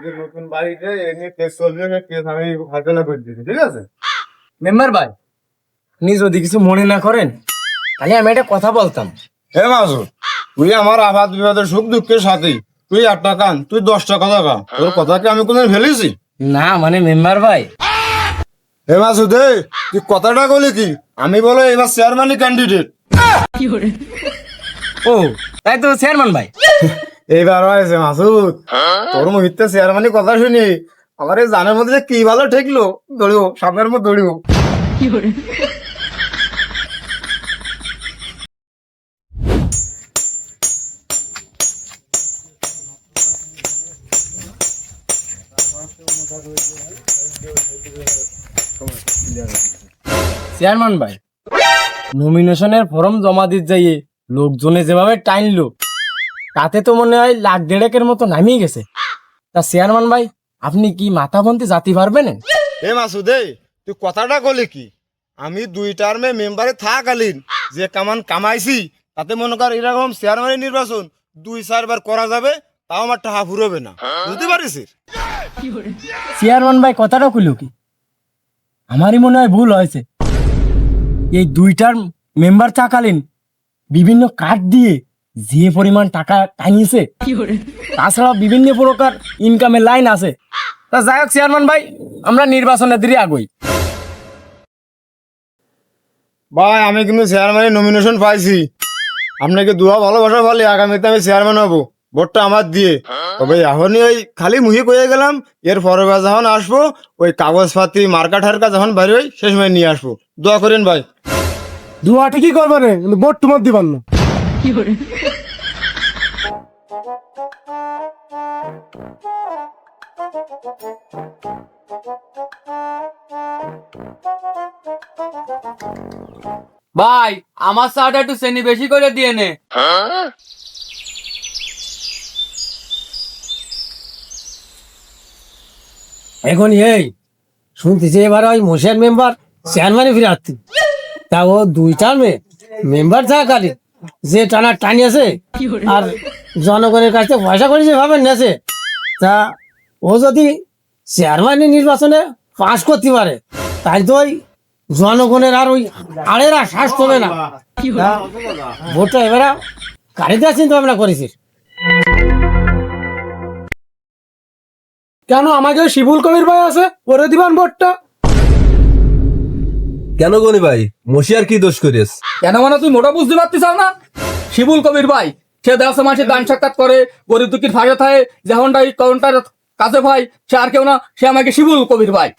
তোদের নতুন বাড়িতে এমনি কেস চলবে, কেস আমি ফাইসলা করে দিচ্ছি, ঠিক আছে? মেম্বার ভাই, আপনি যদি কিছু মনে না করেন তাহলে আমি একটা কথা বলতাম। হে মাসুদ, তুই আমার আপাত বিপদের সুখ দুঃখের সাথী, তুই 8 টাকা তুই 10 টাকা লাগা, তোর কথা কি আমি কোনো ফেলেছি? না মানে মেম্বার ভাই, হে মাসুদ, তুই কথাটা বলি কি? আমি বলো এবার চেয়ারম্যানই ক্যান্ডিডেট। ও তাই তো চেয়ারম্যান ভাই। এইবার হয়েছে মাসুদ, তোর মুহিতে চেয়ারম্যানই কথা শুনি আমার এই জানের মধ্যে যে কি ভালো ঠেকলো, দৌড়িও সামনের মধ্যে দৌড়িও। চেয়ারম্যান ভাই, নমিনেশনের ফর্ম জমা দিতে যাইয়ে লোকজনে যেভাবে টাইনলো তাতে তো মনে হয় 1.5 লাখের মতো নামিয়ে গেছে। তা চেয়ারম্যান ভাই, আপনি কি মাথা বন্ধে জাতি পারবেন? হে মাসুদ, তুই কথাটা বলি কি? আমি 2 টার্মে মেম্বারে থাকালীন যে কামান কামাইছি তাতে মনে কর এরকম চেয়ারম্যানের নির্বাচন 2-4 বার করা যাবে, তাও আমার টাকা ফুরবে না, বুঝতে পারিস? চেয়ারম্যান ভাই কথাটা কইল কি? আমারই মনে হয় ভুল হয়েছে। এই 2 টার্ম মেম্বার থাকালীন বিভিন্ন কার্ড দিয়ে যে পরিমাণ টাকা টানিয়েছে, তাছাড়া বিভিন্ন প্রকার ইনকামের লাইন আছে। তা যাই হোক চেয়ারম্যান ভাই, আমরা নির্বাচনের দিকে আগাই। ভাই আমি কিন্তু চেয়ারম্যানের নমিনেশন পাইছি, আপনাকে দুয়া ভালোবাসা বলি, আগামীতে আমি চেয়ারম্যান হবো, ভোটটা আমার দিয়ে। তবে এখনই ওই খালি মুহি কয়ে গেলাম, এর পরের বার যখন আসবো ওই কাগজপাতি মার্কা ঠারকা যখন বাইরে হয় সে সময় নিয়ে আসবো, দোয়া করেন ভাই। দুয়া ঠিকই করবে রে, কিন্তু ভোট তোমার দিবার না। ভাই আমার চাটা একটু চেনি বেশি করে দিয়ে নে। এখন এই শুনতেছি এবার ওই মুশিয়ার মেম্বার চেয়ারম্যানে ফিরে আসছে। তা ও 2 টার্মে মেম্বার থাকালীন যে টানা টানিয়েছে আর জনগণের কাছে পয়সা করে যেভাবে নেছে, তা ও যদি চেয়ারম্যানের নির্বাচনে পাশ করতে পারে তাই তো ওই জনগণের আর ওই আড়েরা শ্বাস হবে না। তা ভোটটা এবার কারে দেওয়ার চিন্তা ভাবনা করেছিস? কেন আমাকে শিবুল কবির ভাই আছে, ওরে দিবান ভোটটা? কেন গনি ভাই, মশিয়ার কি দোষ করিস? কেন মানে তুই মোটা বুঝতে পারতিস না? শিবুল কবির ভাই সে দেড়শো মাসে দান সাক্ষাৎ করে, গরিব দুঃখীর ফাঁসে থাকে, যেমনটা কাউন্টার কাছে ভাই সে আর কেউ না, সে আমাকে শিবুল কবির ভাই।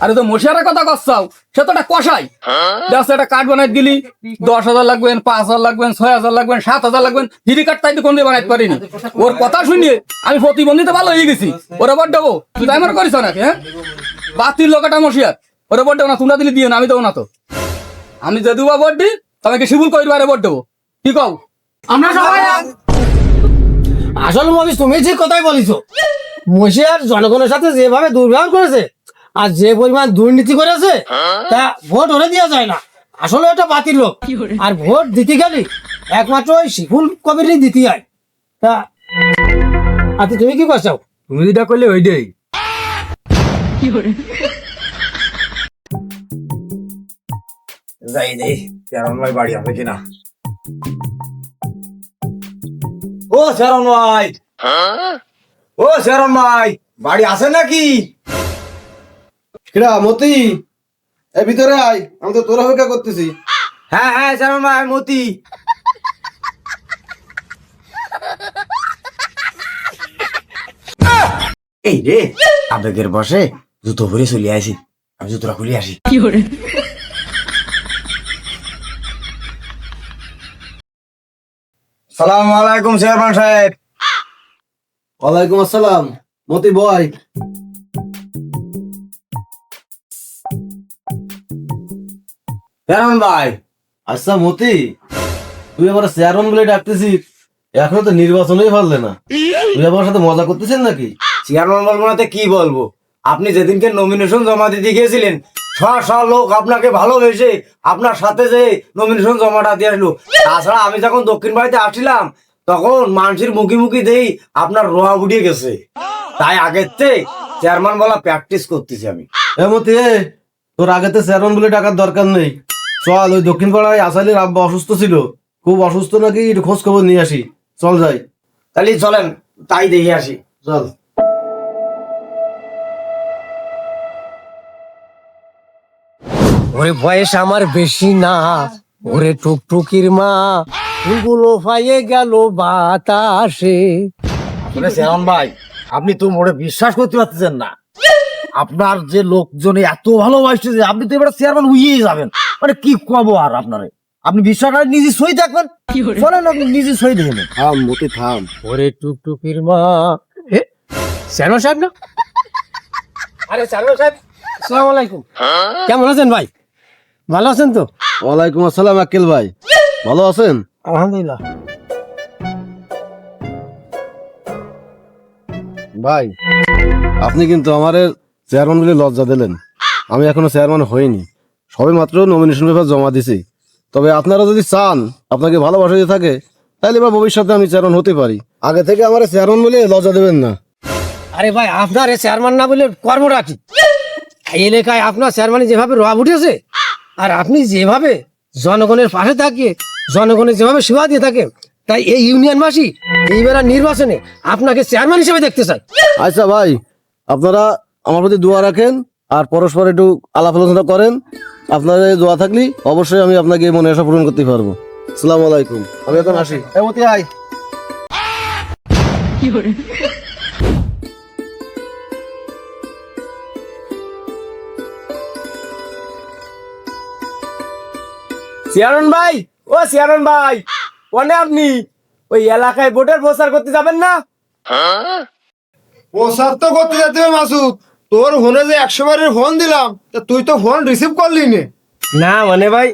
আরে তো মশিয়ারের কথা কসাও, সে তো একটা কষাই। দেড়শো একটা কার্ড বানাই দিলি, 10,000 লাগবেন, 5,000 লাগবেন, 6,000 লাগবেন, 7,000 লাগবেন, হিরি কার্ড তাই তো কোন দিয়ে বানাইতে পারিনি। ওর কথা শুনিয়ে আমি প্রতিবন্ধিত ভালো হয়ে গেছি। ওরা ভোট দেবো, তুই তাই মনে করিস নাকি? হ্যাঁ, বাতিল লোকটা মশিয়ার, ওরা ভোট দেবো না, তোমরা দিলে দিও না, আমি দেবো না। তো আমি যদি বা ভোট দিই তোমাকে শিবুল কবির বাইরে ভোট দেবো, কি কও? আমরা সবাই আসল মহিষ তুমি ঠিক কথাই বলিছো। মুশিয়ার জনগণের সাথে যেভাবে দুর্ব্যবহার করেছে আর যে পরিমাণ দুর্নীতি করেছে, তা ভোট ওরে দেওয়া যায় না। আসলে এটা বাতিল লোক, আর ভোট দিতে গেলে একমাত্র ওই শিবুল কবিরই দিতে হয়। তা আচ্ছা তুমি কি করছো? তুমি যেটা করলে ওইটাই। যাই নেই চেয়ারম্যান ভাই বাড়ি আছে কিনা। ও চেয়ারম্যান ভাই, ও চেয়ারম্যান ভাই বাড়ি আছে নাকি? কিরা মতি, এ ভিতরে আয়, আমি তো তোর অপেক্ষা করতেছি। হ্যাঁ হ্যাঁ চেয়ারম্যান ভাই মতি। এই রে আবেগের বসে জুতো ভরে চলে আসি, আমি জুতোটা খুলে আসি। সালাম আলাইকুম চেয়ারম্যান সাহেব। ওয়ালাইকুম আসসালাম। মতি বয়। চেয়ারম্যান ভাই, আচ্ছা মতি, তুই আমার চেয়ারম্যান বলে ডাকতেছিস, এখনো তো নির্বাচনই পারলে না, তুই আমার সাথে মজা করতেছেন নাকি? চেয়ারম্যান বলবো না তো কি বলবো? আপনি যেদিনকে নমিনেশন জমা দিতে গিয়েছিলেন শ লোক আপনাকে ভালোবেসে আপনার সাথে যে নমিনেশন জমাটা দিয়ে আসলো। তাছাড়া আমি যখন দক্ষিণ বাড়িতে আসছিলাম তখন মানুষের মুখি মুখি দেই আপনার রোহা উঠিয়ে গেছে। তাই আগের থেকে চেয়ারম্যান বলা প্র্যাকটিস করতেছি আমি। এমতি তোর আগেতে চেয়ারম্যান বলে টাকার দরকার নেই। চল ওই দক্ষিণ পাড়ায় আসালির আব্বা অসুস্থ ছিল, খুব অসুস্থ নাকি, একটু খোঁজ খবর নিয়ে আসি। চল যাই। তাহলে চলেন তাই দেখে আসি। চল। ওরে বয়স আমার বেশি না, ওরে টুকটুকির মা, ফুলগুলো পাইয়ে গেল বাতাসে। আসলে চেয়ারম্যান ভাই, আপনি তো মোড়ে বিশ্বাস করতে পারতেছেন না। আপনার যে লোকজন এত ভালোবাসছে যে আপনি তো এবার চেয়ারম্যান হইয়েই যাবেন, মানে কি কব আর আপনারে। আপনি বিশ্বাস করেন নিজে সই থাকবেন, চলেন আপনি নিজে সই দেখে নেন। থাম মতি থাম। ওরে টুকটুকির মা। চেয়ারম্যান সাহেব না? আরে চেয়ারম্যান সাহেব, আসসালামু আলাইকুম। কেমন আছেন ভাই? ভালো আছেন তো? ওয়ালাইকুম আসসালাম আক্কেল ভাই, ভালো আছেন? আলহামদুলিল্লাহ। ভাই আপনি কিন্তু আমারে চেয়ারম্যান বলে লজ্জা দিলেন। আমি এখনো চেয়ারম্যান হইনি, সবে মাত্র নমিনেশন পেপার জমা দিছি। তবে আপনারা যদি চান, আপনাকে ভালোবাসা দিয়ে থাকে, তাহলে বা ভবিষ্যতে আমি চেয়ারম্যান হতে পারি। আগে থেকে আমার চেয়ারম্যান বলে লজ্জা দেবেন না। আরে ভাই, আপনার চেয়ারম্যান না বলে কর্মটা কি? এই এলাকায় আপনার চেয়ারম্যান যেভাবে রব উঠেছে, আর আপনি যেভাবে জনগণের পাশে থাকিয়ে জনগণের যেভাবে সেবা দিয়ে থাকেন, তাই এই ইউনিয়নবাসী এইবার নির্বাচনে আপনাকে চেয়ারম্যান হিসেবে দেখতে চাই। আচ্ছা ভাই, আপনারা আমার প্রতি দোয়া রাখেন আর পরস্পর একটু আলাপ আলোচনা করেন। আপনার এই দোয়া থাকলে অবশ্যই আমি আপনাকে এই মনে আশা পূরণ করতে পারবো। আসসালামু আলাইকুম, আমি এখন আসি। এমতি আয়। চেয়ারম্যান ভাই, ও চেয়ারম্যান ভাই, কোনে আপনি? ওই এলাকায় ভোটের প্রচার করতে যাবেন না? প্রচার তো করতে যেতে হবে মাসুদ, তোর ফোনে যে 100 বারের ফোন দিলাম, তা তুই তো ফোন রিসিভ করলি নে। না মানে ভাই,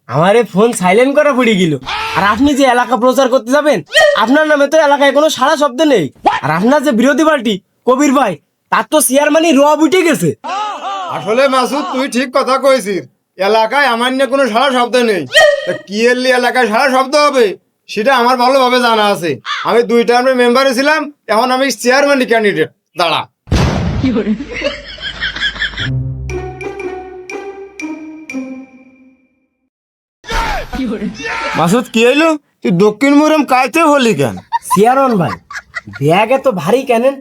আমার ফোন সাইলেন্ট করা পড়ে গেল। আর আপনি যে এলাকা প্রচার করতে যাবেন, আপনার নামে তো এলাকায় কোনো সারা শব্দ নেই। আর আপনার যে বিরোধী পার্টি কবির ভাই, তার তো চেয়ারম্যানই রব উঠে গেছে। আসলে মাসুদ, তুই ঠিক কথা কইছিস, এলাকায় আমার নিয়ে কোনো সারা শব্দ নেই। তা কি এলি এলাকায় সারা শব্দ হবে সেটা আমার ভালোভাবে জানা আছে। আমি 2 টার্মের মেম্বারে ছিলাম, এখন আমি চেয়ারম্যান ক্যান্ডিডেট। দাঁড়া। মাসুদ কি হইলো? তুই দক্ষিণ মুরম কাইতে হলি কেন? চেয়ারম্যান ভাই, ব্যাগ এত ভারী কেনেন?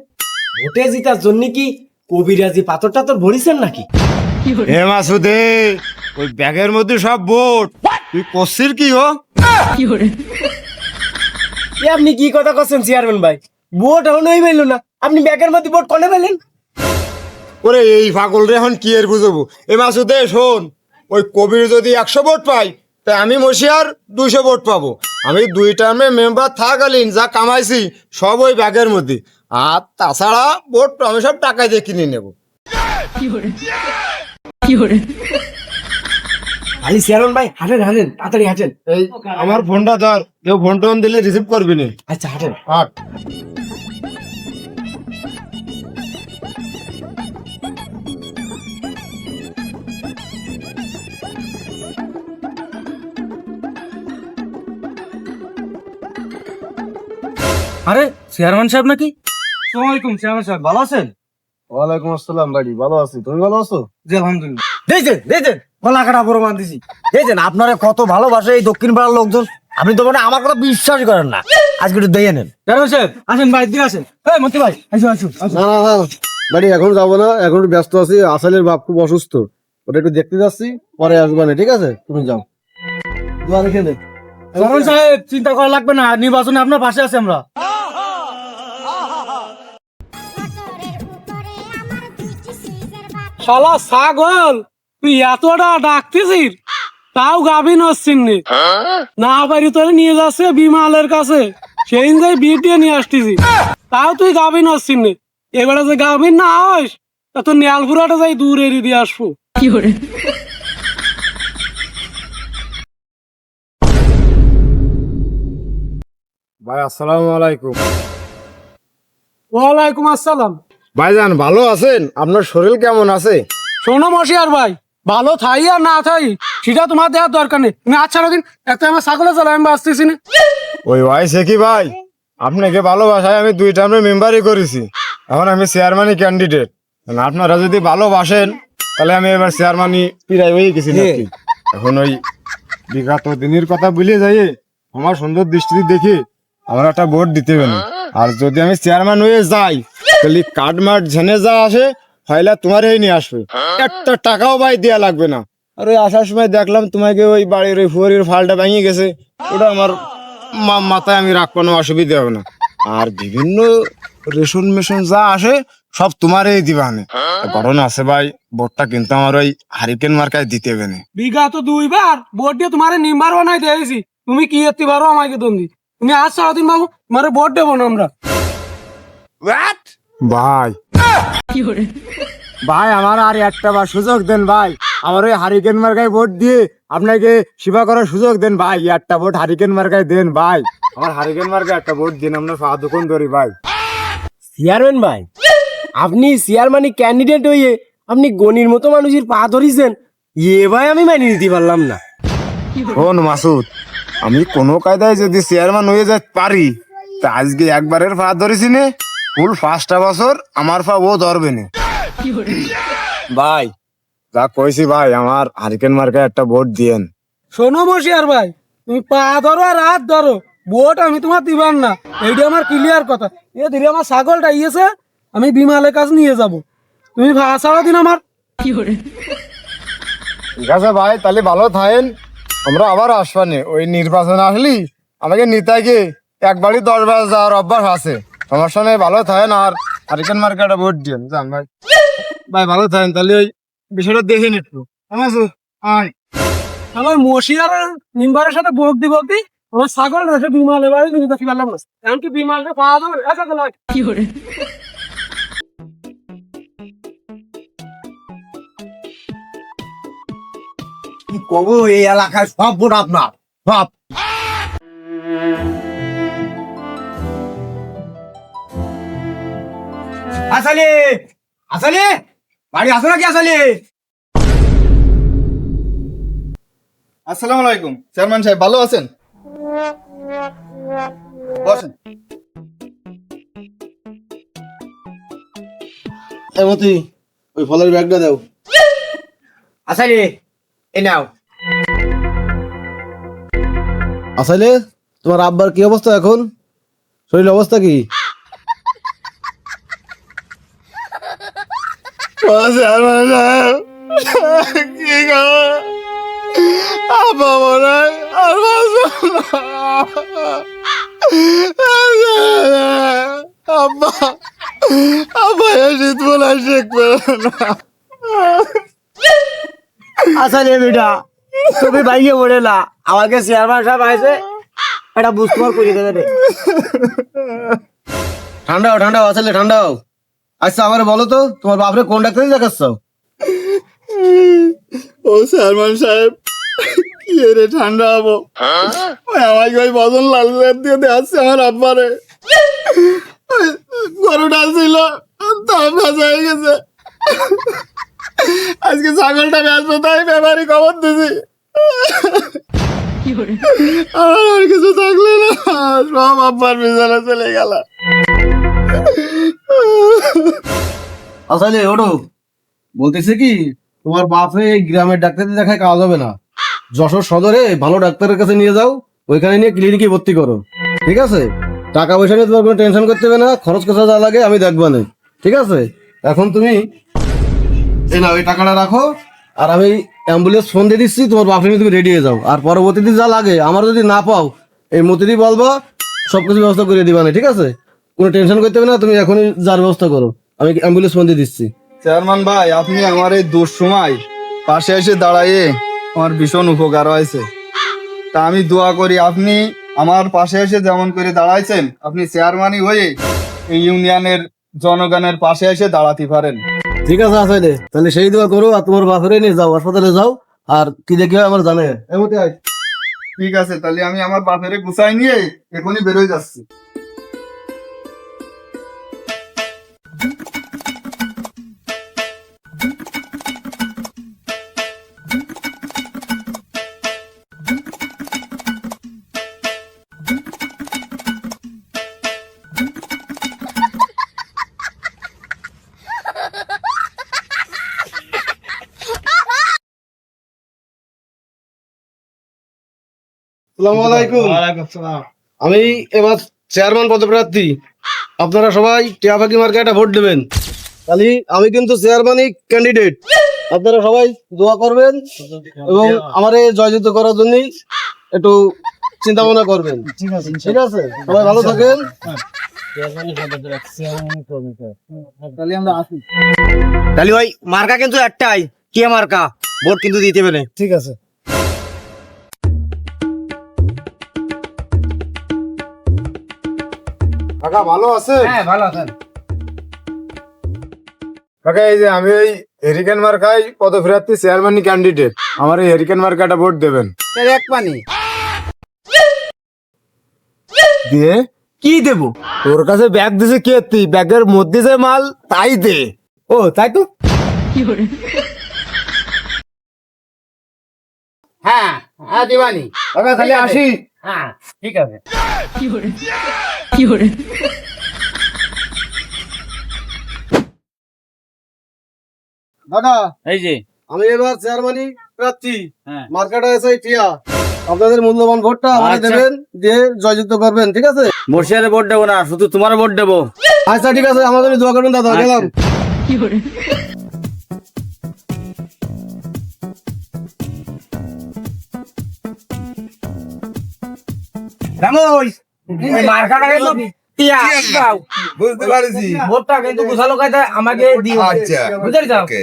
ভোটে জিতার জন্য কি কবিরাজি পাথরটা তো ভরিছেন নাকি? হে মাসুদে, ওই ব্যাগের মধ্যে সব ভোট, তুই করছিস কি হো? এ আপনি কি কথা করছেন চেয়ারম্যান ভাই? ভোট এখন হই পাইল না, আপনি ব্যাগের মধ্যে ভোট কনে পেলেন? ওরে এই পাগল রে এখন কি এর বুঝবো? এ মাসুদে শোন, ওই কবির যদি 100 ভোট পাই, তাই আমি মশিয়ার 200 ভোট পাবো। আমি 2 টার্মে মেম্বার থাকালীন যা কামাইছি সব ওই ব্যাগের মধ্যে। আর তাছাড়া ভোট আমি সব টাকা দিয়ে কিনে নেবো। খালি চেয়ারম্যান ভাই, হাঁটেন হাঁটেন, তাড়াতাড়ি হাঁটেন। এই আমার ফোনটা ধর, কেউ ফোন টোন দিলে রিসিভ করবি না। আচ্ছা হাঁটেন। হাট। আরে চেয়ারম্যান সাহেব নাকি? আসসালামাইকুম চেয়ারম্যান সাহেব, ভালো আছেন? ওয়ালাইকুম আসসালাম ভাই, ভালো আছি। তুমি ভালো আছো? জি আলহামদুলিল্লাহ। দেখছেন গলা কাটা প্রমাণ দিছি। দেখছেন আপনারা কত ভালোবাসে এই দক্ষিণ পাড়ার লোকজন। আপনি তো মানে আমার কথা বিশ্বাস করেন না। আজকে একটু দেখে নেন। চেয়ারম্যান সাহেব আসেন, ভাই দিকে আসেন। এই মন্ত্রী ভাই, আসুন আসুন। না না না বাড়ি এখন যাবো না, এখন একটু ব্যস্ত আছি। আসালের বাপ খুব অসুস্থ, ওটা একটু দেখতে যাচ্ছি, পরে আসবো না। ঠিক আছে, তুমি যাও। দোয়া রেখে দে। চেয়ারম্যান সাহেব চিন্তা করা লাগবে না, নির্বাচনে আপনার পাশে আছি আমরা। শালা ছাগল, তুই এতটা ডাকতেছিস, তাও গাভিন হচ্ছিস না পারি তোরে নিয়ে যাচ্ছে বিমালের কাছে, সেই যাই বিয়ে দিয়ে নিয়ে আসতেছি, তাও তুই গাভিন হচ্ছিস নে। এবারে যে গাভিন না হস, তা তোর নেয়ালপুরাটা যাই দূর এড়িয়ে দিয়ে আসবো। ভাই আসসালামু আলাইকুম। ওয়ালাইকুম আসসালাম। ভাইজান ভালো আছেন? আপনার শরীর কেমন আছে? শোনো মশিয়ার ভাই, ভালো থাই আর না থাই সেটা তোমার দেওয়ার দরকার নেই। তুমি আচ্ছা দিন একটা আমার ছাগলে চালাই, আমি বাঁচতেছি না। ওই ভাই সে কি ভাই, আপনাকে ভালোবাসায় আমি 2 টার্মের মেম্বারই করেছি। এখন আমি চেয়ারম্যানই ক্যান্ডিডেট। আপনারা যদি ভালোবাসেন তাহলে আমি এবার চেয়ারম্যানই পিরাই হয়ে গেছি নাকি। এখন ওই বিগত দিনের কথা ভুলে যাই, আমার সুন্দর দৃষ্টিতে দেখি আমার একটা ভোট দিতে হবে না। আর যদি আমি চেয়ারম্যান হয়ে যাই তাহলে কার্ড মার্ট ঝেনে যা আসে হয়লা তোমার এই নিয়ে আসবে, একটা টাকাও ভাই দেয়া লাগবে না। আর ওই আসার সময় দেখলাম তোমাকে ওই বাড়ির ওই ফুয়ারির ফালটা ভেঙে গেছে, ওটা আমার মাথায় আমি রাখ, কোনো অসুবিধা হবে না। আর বিভিন্ন রেশন মেশন যা আসে সব তোমারই দিবানে। গঠন আছে ভাই, ভোটটা কিন্তু আমার ওই হারিকেন মার্কায় দিতে হবে না। বিগত 2 বার ভোট দিয়ে তোমার নিম্বার বানাই দিয়েছি, তুমি কি করতে পারো আমাকে দন্দি? তুমি আজ সারাদিন বাবু তোমার ভোট দেবো না আমরা। ভাই ভাই আমার আর একটা বার সুযোগ দেন ভাই, আমার ওই হারিকেন মার্কায় ভোট দিয়ে আপনাকে সেবা করার সুযোগ দেন ভাই। একটা ভোট হারিকেন মার্কায় দেন ভাই, আমার হারিকেন মার্কায় একটা ভোট দিন, আমরা পা দোকান ধরি ভাই। চেয়ারম্যান ভাই, আপনি চেয়ারম্যানই ক্যান্ডিডেট হয়ে আপনি গণির মতো মানুষের পা ধরিছেন, ভাই আমি মানিয়ে নিতে পারলাম না। শোন মাসুদ, আমি কোনো কায়দায় যদি চেয়ারম্যান হয়ে যেতে পারি তা আজকে একবারের পা ধরেছি নে, ফুল 5টা বছর আমার পা ও ধরবে না ভাই। যা কইছি ভাই, আমার হারিকেন মার্কায় একটা ভোট দিয়েন। শোনো বসিয়ার ভাই, তুমি পা ধরো আর হাত ধরো, ভোট আমি তোমার দিবার না, এইটা আমার ক্লিয়ার কথা। এ ধীরে আমার ছাগলটা ইয়েছে, আমি বিমালের কাছে নিয়ে যাব, তুমি ভাষাও দিন আমার। ঠিক আছে ভাই, তাহলে ভালো থাকেন, আমরা আবার আসবানে। ওই নির্বাচন আসলি আমাকে নিতাইকে একবারই 10 বার যাওয়ার অভ্যাস আছে, সমস্যা নেই। ভালো থাকেন আর হারিকেন মার্কাটা ভোট দিয়েন। যান ভাই, ভাই ভালো থাকেন। তাহলে ওই বিষয়টা দেখে নিত আমার মশিয়ার নিম্বারের সাথে বকদি আমার ছাগল রেখে বিমালে বাড়ি তুমি দেখি পারলাম না, এমনকি বিমালটা পাওয়া যাবে। কি কব, এই এলাকায় সব ভোট আপনার, সব। আসলে আসলে বাড়ি আসো নাকি? আসলে আসসালামু আলাইকুম চেয়ারম্যান সাহেব, ভালো আছেন? বসেন। এমতি ওই ফলের ব্যাগটা দাও। আসলে এই নাও। আসলে তোমার আব্বার কি অবস্থা এখন? শরীর অবস্থা কি? চেয়ারম্যান সাহেব কি গো, আব্বা মনে হয় আর বাঁচবো না। আব্বা আব্বা শীত বলা শিখবে না। আসলে বেটা তুমি বাইকে পড়ে না, আমাকে চেয়ারম্যান সাহেব আইছে এটা বুঝতে করে দেবে। ঠান্ডাও ঠান্ডাও আসলে ঠান্ডাও। আচ্ছা আমার বলো তো, তোমার বাপরে কোন ডাক্তারই দেখাচ্ছ? ও চেয়ারম্যান সাহেব, কি রে ঠান্ডা হবো, ওই আমাকে ওই বদন লাল দিয়ে দেখাচ্ছে আমার আব্বারে। ওই গরুটা ছিল তার ভাজা হয়ে গেছে, আজকে ছাগলটা বেচবো তাই ব্যাপারই খবর দিছি। আমার আর কিছু থাকলে না, সব আব্বার বিছানা চলে গেল। আসলে ওটো বলতেছে কি, তোমার বাপে এই গ্রামের ডাক্তারদের দেখায় কাজ হবে না, যশোর সদরে ভালো ডাক্তারের কাছে নিয়ে যাও, ওইখানে নিয়ে ক্লিনিকে ভর্তি করো, ঠিক আছে? টাকা পয়সা নিয়ে তোমার কোনো টেনশন করতে হবে না, খরচ খরচা যা লাগে আমি দেখবো না, ঠিক আছে? এখন তুমি এই না ওই টাকাটা রাখো, আর আমি অ্যাম্বুলেন্স ফোন দিয়ে দিচ্ছি, তোমার বাপে নিয়ে তুমি রেডি হয়ে যাও। আর পরবর্তীতে যা লাগে আমার যদি না পাও এই মতিদি বলবা, সবকিছু ব্যবস্থা করে দিবা না, ঠিক আছে? কোনো টেনশন করতে হবে না, তুমি এখনই যার ব্যবস্থা করো, আমি অ্যাম্বুলেন্স ফোন দিয়ে দিচ্ছি। চেয়ারম্যান ভাই, আপনি আমার এই দুঃসময় পাশে এসে দাঁড়াইয়ে আমার ভীষণ উপকার হয়েছে। তা আমি দোয়া করি আপনি আমার পাশে এসে যেমন করে দাঁড়াইছেন, আপনি চেয়ারম্যানই হয়ে এই ইউনিয়নের জনগণের পাশে এসে দাঁড়াতে পারেন। ঠিক আছে আসলে তাহলে সেই দোয়া করো, আর তোমার বাপরে নিয়ে যাও, হাসপাতালে যাও, আর কি দেখে আমার জানে। ঠিক আছে, তাহলে আমি আমার বাপেরে গুছাই নিয়ে এখনই বেরোয় যাচ্ছি। আসসালামু আলাইকুম। আমি এবার চেয়ারম্যান পদপ্রার্থী। আপনারা সবাই টিয়াপাখি মার্কেটে ভোট দেবেন। খালি আমি কিন্তু চেয়ারম্যানই ক্যান্ডিডেট। আপনারা সবাই দোয়া করবেন এবং আমারে জয়যুক্ত করার জন্য একটু চিন্তা ভাবনা করবেন। ঠিক আছে, সবাই ভালো থাকেন। তাহলে ওই মার্কা কিন্তু একটাই, কে মার্কা, ভোট কিন্তু দিতে পেলে। ঠিক আছে। কাকা ভালো আছে? হ্যাঁ ভালো আছেন। কাকা এই যে আমি এই হেরিকেন মার্কায় পদপ্রার্থী চেয়ারম্যান ক্যান্ডিডেট, আমার এই হেরিকেন মার্কাটা ভোট দেবেন। এক পানি দিয়ে কি দেবো? তোর কাছে ব্যাগ দিছে কে? তুই ব্যাগের মধ্যে যে মাল তাই দে। ও তাই তো। হ্যাঁ হ্যাঁ দিবানি। কাকা তাহলে আসি। হ্যাঁ ঠিক আছে। দাদা, এই যে আমি এবার চেয়ারম্যানই প্রার্থী। হ্যাঁ। মার্কেটে এসে টিয়া। আপনাদের মূল্যবান ভোটটা আমাকে আচ্ছা। দেবেন, দিয়ে জয়যুক্ত করবেন। ঠিক আছে? মোর্শেদে ভোট দেবো না, শুধু তোমার ভোট দেবো। আচ্ছা ঠিক আছে, আমাদের দোয়া করুন দাদা। গেলাম। মার্কাটা কিন্তু টিয়া দাও। বুঝতে পারছি। ভোটটা কিন্তু গোছালো কায়দা আমাকে দিও। আচ্ছা, বুঝতে যাও। ওকে।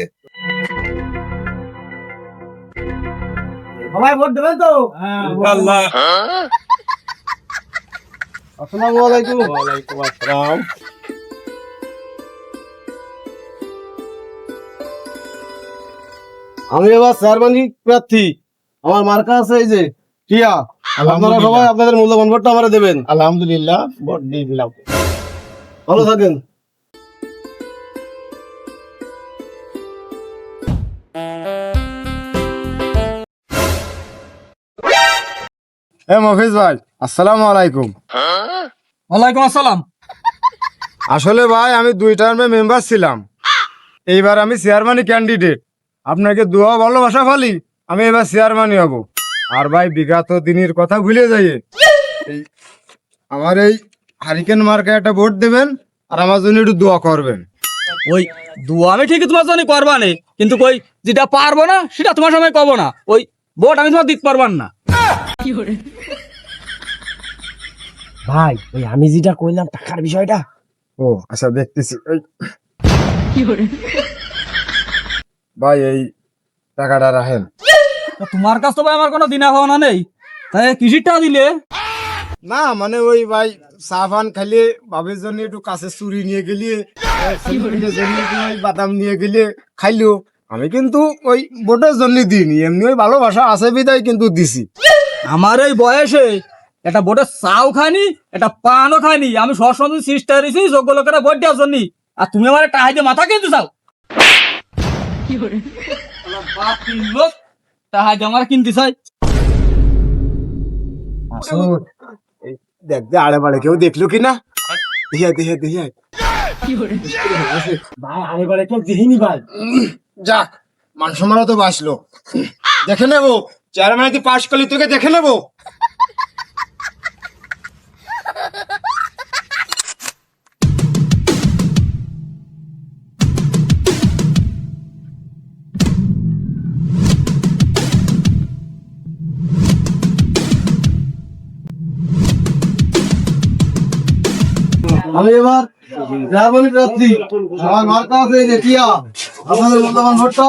সবাই ভোট দেবেন তো? আল্লাহ। আসসালামু আলাইকুম। আমি এবার চেয়ারম্যানই প্রার্থী। আমার মার্কা আছে এই যে টিয়া। আপনারা সবাই আপনাদের মূল্যবান ভোটটা আমারে দেবেন। আলহামদুলিল্লাহ, ভোট দিয়ে দিলাম। ভালো থাকেন। মফিজ ভাই, আসসালামু আলাইকুম। ওয়ালাইকুম আসসালাম। আসলে ভাই আমি 2 টার্মে মেম্বার ছিলাম, এইবার আমি চেয়ারম্যানই ক্যান্ডিডেট। আপনাকে দোয়া ভালোবাসা ফলি আমি এবার চেয়ারম্যানই হব। আর ভাই বিগত দিনের কথা ভুলে যাই, আমার এই হারিকেন মার্কে একটা ভোট দেবেন আর আমার জন্য একটু দোয়া করবেন। ওই দুয়া আমি ঠিকই তোমার জন্য করবা নে, কিন্তু কই যেটা পারবো না সেটা তোমার সময় কব না। ওই ভোট আমি তোমার দিতে পারবান না। ভাই ওই আমি যেটা কইলাম টাকার বিষয়টা, ও আচ্ছা, দেখতেছি। ভাই এই টাকাটা রাখেন। তা তোমার কাছ তো ভাই আমার কোনো দিনা ভাবনা নেই, তাই কিসিরটা দিলে? না মানে ওই ভাই সাফান খালি বাবের জন্য একটু কাছে চুরি নিয়ে গেলিয়ে, ছেলেপিলের জন্য একটু ওই বাদাম নিয়ে গেলিয়ে খাইলো। আমি কিন্তু ওই ভোটের জন্য দিইনি, এমনি ওই ভালোবাসা আছে বিদায় কিন্তু দিছি। আমার এই বয়সে একটা ভোটের চাও খাইনি, একটা পানও খাইনি। আমি সবসময় চেষ্টা করেছি যোগ্য লোকেরা ভোট দেওয়ার জন্য, আর তুমি আমার একটা হাইতে মাথা কিনতে চাও। বাপ তিন লোক তাহাই আমার কিনতে চাই। দেখ দে আড়ে বাড়ে কেউ দেখলো কি না? দেখিয়া দেখিয়া দেখিয়া ভাই আমি বলে কেউ দিইনি ভাই। যাক, মান সম্মানও তো বাঁচলো। দেখে নেবো চেয়ারম্যান তুই পাশ করলি, তোকে দেখে নেবো। আমি এবার চেয়ারম্যানই প্রার্থী। আমার মার্কা আছে এই যে টিয়া। আপনাদের মূল্যবান ভোটটা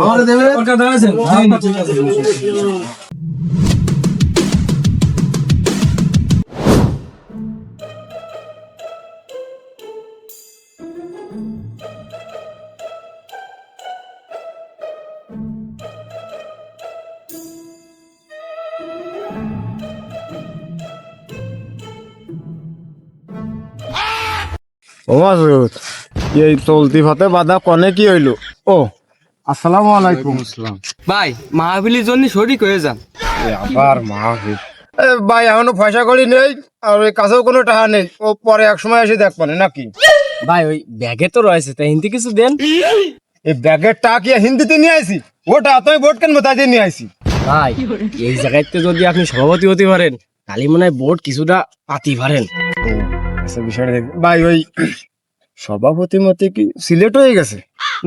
আমারে দেবেন। ও মাসুদ, এই চলতি ভাতে বাধা কনে কি হইলো? ও আসসালামু আলাইকুম। ভাই মাহফিলের জন্য শরিক হয়ে যান। আবার মাহফিল? ভাই এখনো পয়সা করি নেই, আর ওই কাছেও কোনো টাকা নেই। ও পরে এক সময় এসে দেখ পানে নাকি? ভাই ওই ব্যাগে তো রয়েছে, তাই হিন্দি কিছু দেন। এই ব্যাগের টাকা কি হিন্দিতে নিয়ে আইছি? ওটা তুমি ভোট কেন তাই নিয়ে আইছি। ভাই এই জায়গাতে যদি আপনি সভাপতি হতে পারেন তাহলে মনে হয় বোর্ড কিছুটা পাতি পারেন। আচ্ছা বিষয়টা দেখ ভাই, ওই সভাপতি মতে কি সিলেক্ট হয়ে গেছে?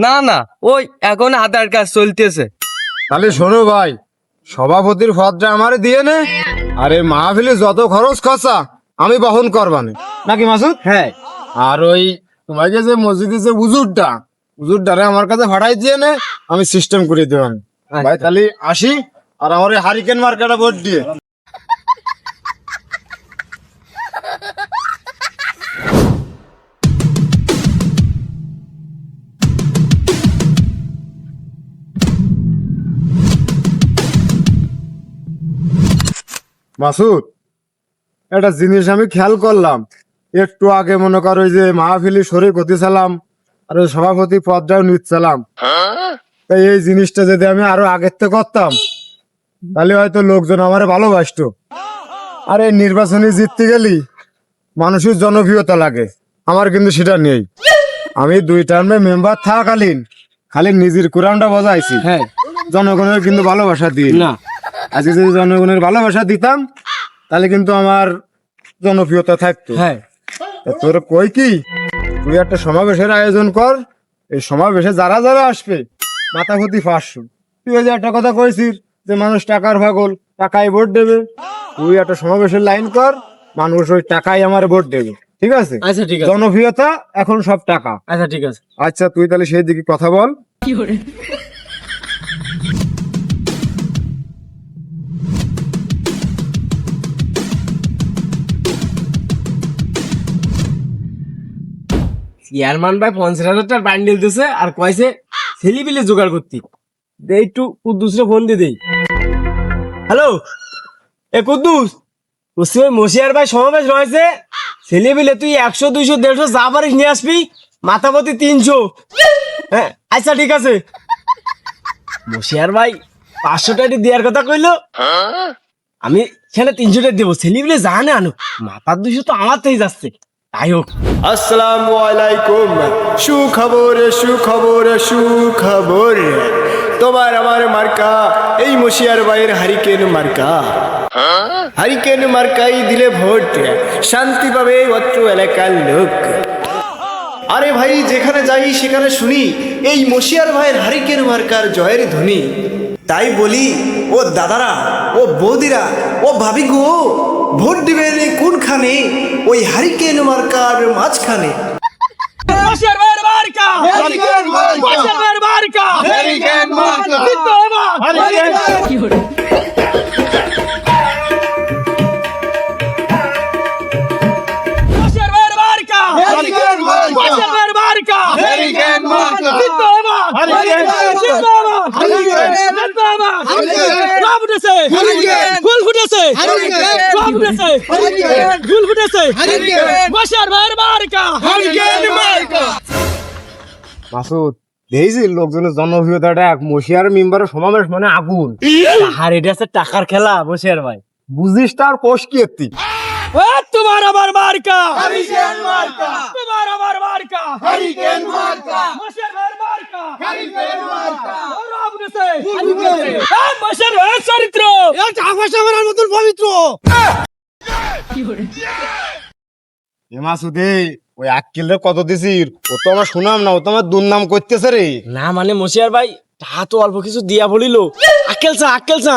না না, ওই এখন আধার কাজ চলতেছে। তাহলে শোনো ভাই, সভাপতির পদটা আমারে দিয়ে নে, আর এই মাহফিলে যত খরচ খরচা আমি বহন করবানে, নাকি মাসুদ? হ্যাঁ আর ওই তোমাকে যে মসজিদে যে উজুরটারে আমার কাছে ভাড়াই দিয়ে নে, আমি সিস্টেম করে দেবান। ভাই তাহলে আসি, আর আমার এই হারিকেন মার্কেটে ভোট দিয়ে। মাসুদ, একটা জিনিস আমি খেয়াল করলাম, একটু আগে মনে করো ওই যে মাহফিলি শরীর করতেছিলাম আর ওই সভাপতি পদটাও নিচ্ছিলাম, তাই এই জিনিসটা যদি আমি আরো আগের থেকে করতাম তাহলে হয়তো লোকজন আমার ভালোবাসতো। আর এই নির্বাচনে জিততে গেলি মানুষের জনপ্রিয়তা লাগে, আমার কিন্তু সেটা নেই। আমি 2 টার্মে মেম্বার থাকাকালীন খালি নিজের কোরআনটা বজাইছি, হ্যাঁ জনগণের কিন্তু ভালোবাসা দিই না আজকে যদি জনগণের ভালোবাসা দিতাম তাহলে কিন্তু আমার জনপ্রিয়তা থাকতো। হ্যাঁ তা তোর কই কি, তুই একটা সমাবেশের আয়োজন কর, এই সমাবেশে যারা যারা আসবে মাথা প্রতি 500। তুই ওই যে একটা কথা কইছিস যে মানুষ টাকার পাগল, টাকায় ভোট দেবে, তুই একটা সমাবেশের লাইন কর, মানুষ ওই টাকায় আমার ভোট দেবে, ঠিক আছে? আচ্ছা ঠিক আছে, জনপ্রিয়তা এখন সব টাকা। আচ্ছা ঠিক আছে। আচ্ছা তুই তাহলে সেই দিকে কথা বল। চেয়ারম্যান ভাই 50,000 বান্ডিল দিছে আর কয়েছে ছেলিবিলি জোগাড় করতি। দে একটু কুদ্দুসরে ফোন দিয়ে দেই। হ্যালো, এ কুদ্দুস, ওই মশিয়ার ভাই সমাবেশ রয়েছে, ছেলিবিলে তুই 100 200 150 যা পারিস নিয়ে আসবি, মাথাপতি 300। হ্যাঁ আচ্ছা ঠিক আছে। মশিয়ার ভাই 500 টাকা দেওয়ার কথা কইলো, আমি সেখানে 300 টাকা দেবো, ছেলিবিলে জানে আনো, মাথার 200 তো আমার থেকে যাচ্ছে। তাই হোক, আসসালামু আলাইকুম। সুখবর সুখবর সুখবর, তোমার আমার মার্কা এই মশিয়ার ভাইয়ের হারিকেন মার্কা। হারিকেন মার্কাই দিলে ভোট, শান্তি পাবে অত্র এলাকার লোক। আরে ভাই, যেখানে যাই সেখানে শুনি এই মশিয়ার ভাইয়ের হারিকেন মার্কার জয়ের ধ্বনি। তাই বলি, ও দাদারা, ও বৌদিরা, ও ভাবি গো, ভোট দিবেন কোনখানে? ওই হারিকেন মার্কার মাঝখানে। মশিয়ার ভাইয়ের মার্কা, মশিয়ার ভাইয়ের মার্কা, জিন্দাবাদ। মশিয়ার ভাইয়ের মার্কা, মশিয়ার ভাইয়ের মার্কা, জিন্দাবাদ, জিন্দাবাদ, জিন্দাবাদ। রাম উঠেছে, ফুল ফুটেছে, রাম উঠেছে, ফুল ফুটেছে, মশিয়ার ভাইয়ের মার্কা। মাসুদ, দেখছি লোকজনের জনপ্রিয়তাটা, মশিয়ার মেম্বারের সমাবেশ মানে আগুন। আর এটা আছে টাকার খেলা মশিয়ার ভাই, বুঝিস তার কোষ কি এত্তি? তোমার আমার মার্কা, তোমার আমার মার্কা, মশিয়ার ভাইয়ের মার্কা, রাম উঠেছে, মশিয়ার ভাইয়ের চরিত্র মতন পবিত্র। এ মাসুদে, ওই আক্কেলরে কত দিছিস? ও তো আমার শুনাম না, ও তো আমার দুর্নাম করতেছে রে। না মানে মশিয়ার ভাই তা তো অল্প কিছু দিয়া বলিল। আক্কেলসা আক্কেলসা,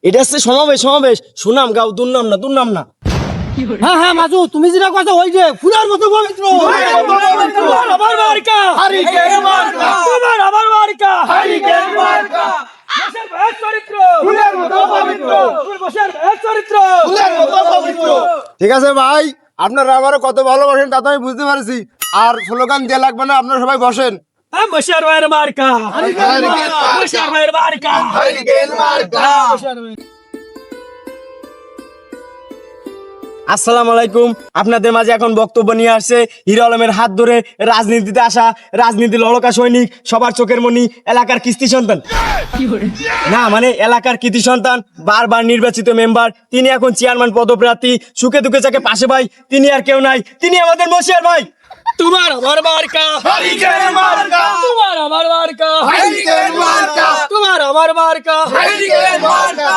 এটা হচ্ছে সমাবেশ, সমাবেশ, সুনাম গাও, দুর্নাম না, দুর্নাম না। হ্যাঁ হ্যাঁ মাজু, তুমি যেটা কথা ওই যে ফুলার মতো পবিত্র। তোমার আমার মার্কা, তোমার আমার মার্কা, মশিয়ার ভাইয়ের চরিত্র ফুলের মতো পবিত্র, মশিয়ার ভাইয়ের চরিত্র ফুলের মতো পবিত্র। ঠিক আছে ভাই, আপনারা আমার কত ভালোবাসেন তা তো আমি বুঝতে পারছি। আর স্লোগান দেওয়া লাগবে না, আপনারা সবাই বসেন। মশিয়ার ভাইয়ের মার্কা, মশিয়ার ভাইয়ের মার্কা। আসসালামু আলাইকুম। আপনাদের মাঝে এখন বক্তব্য নিয়ে আসছে হিরো আলমের হাত ধরে রাজনীতিতে আসা, রাজনীতির লড়কা সৈনিক, সবার চোখের মনি, এলাকার কৃতি সন্তান, না মানে এলাকার কৃতি সন্তান, বারবার নির্বাচিত মেম্বার, তিনি এখন চেয়ারম্যান পদপ্রার্থী, সুখে দুঃখে যাকে পাশে পাই তিনি আর কেউ নাই, তিনি আমাদের মশিয়ার ভাই। তোমার আমার মার্কা হারিকেন মার্কা তোমার আমার মার্কা হারিকেন মার্কা তোমার আমার মার্কা হারিকেন মার্কা।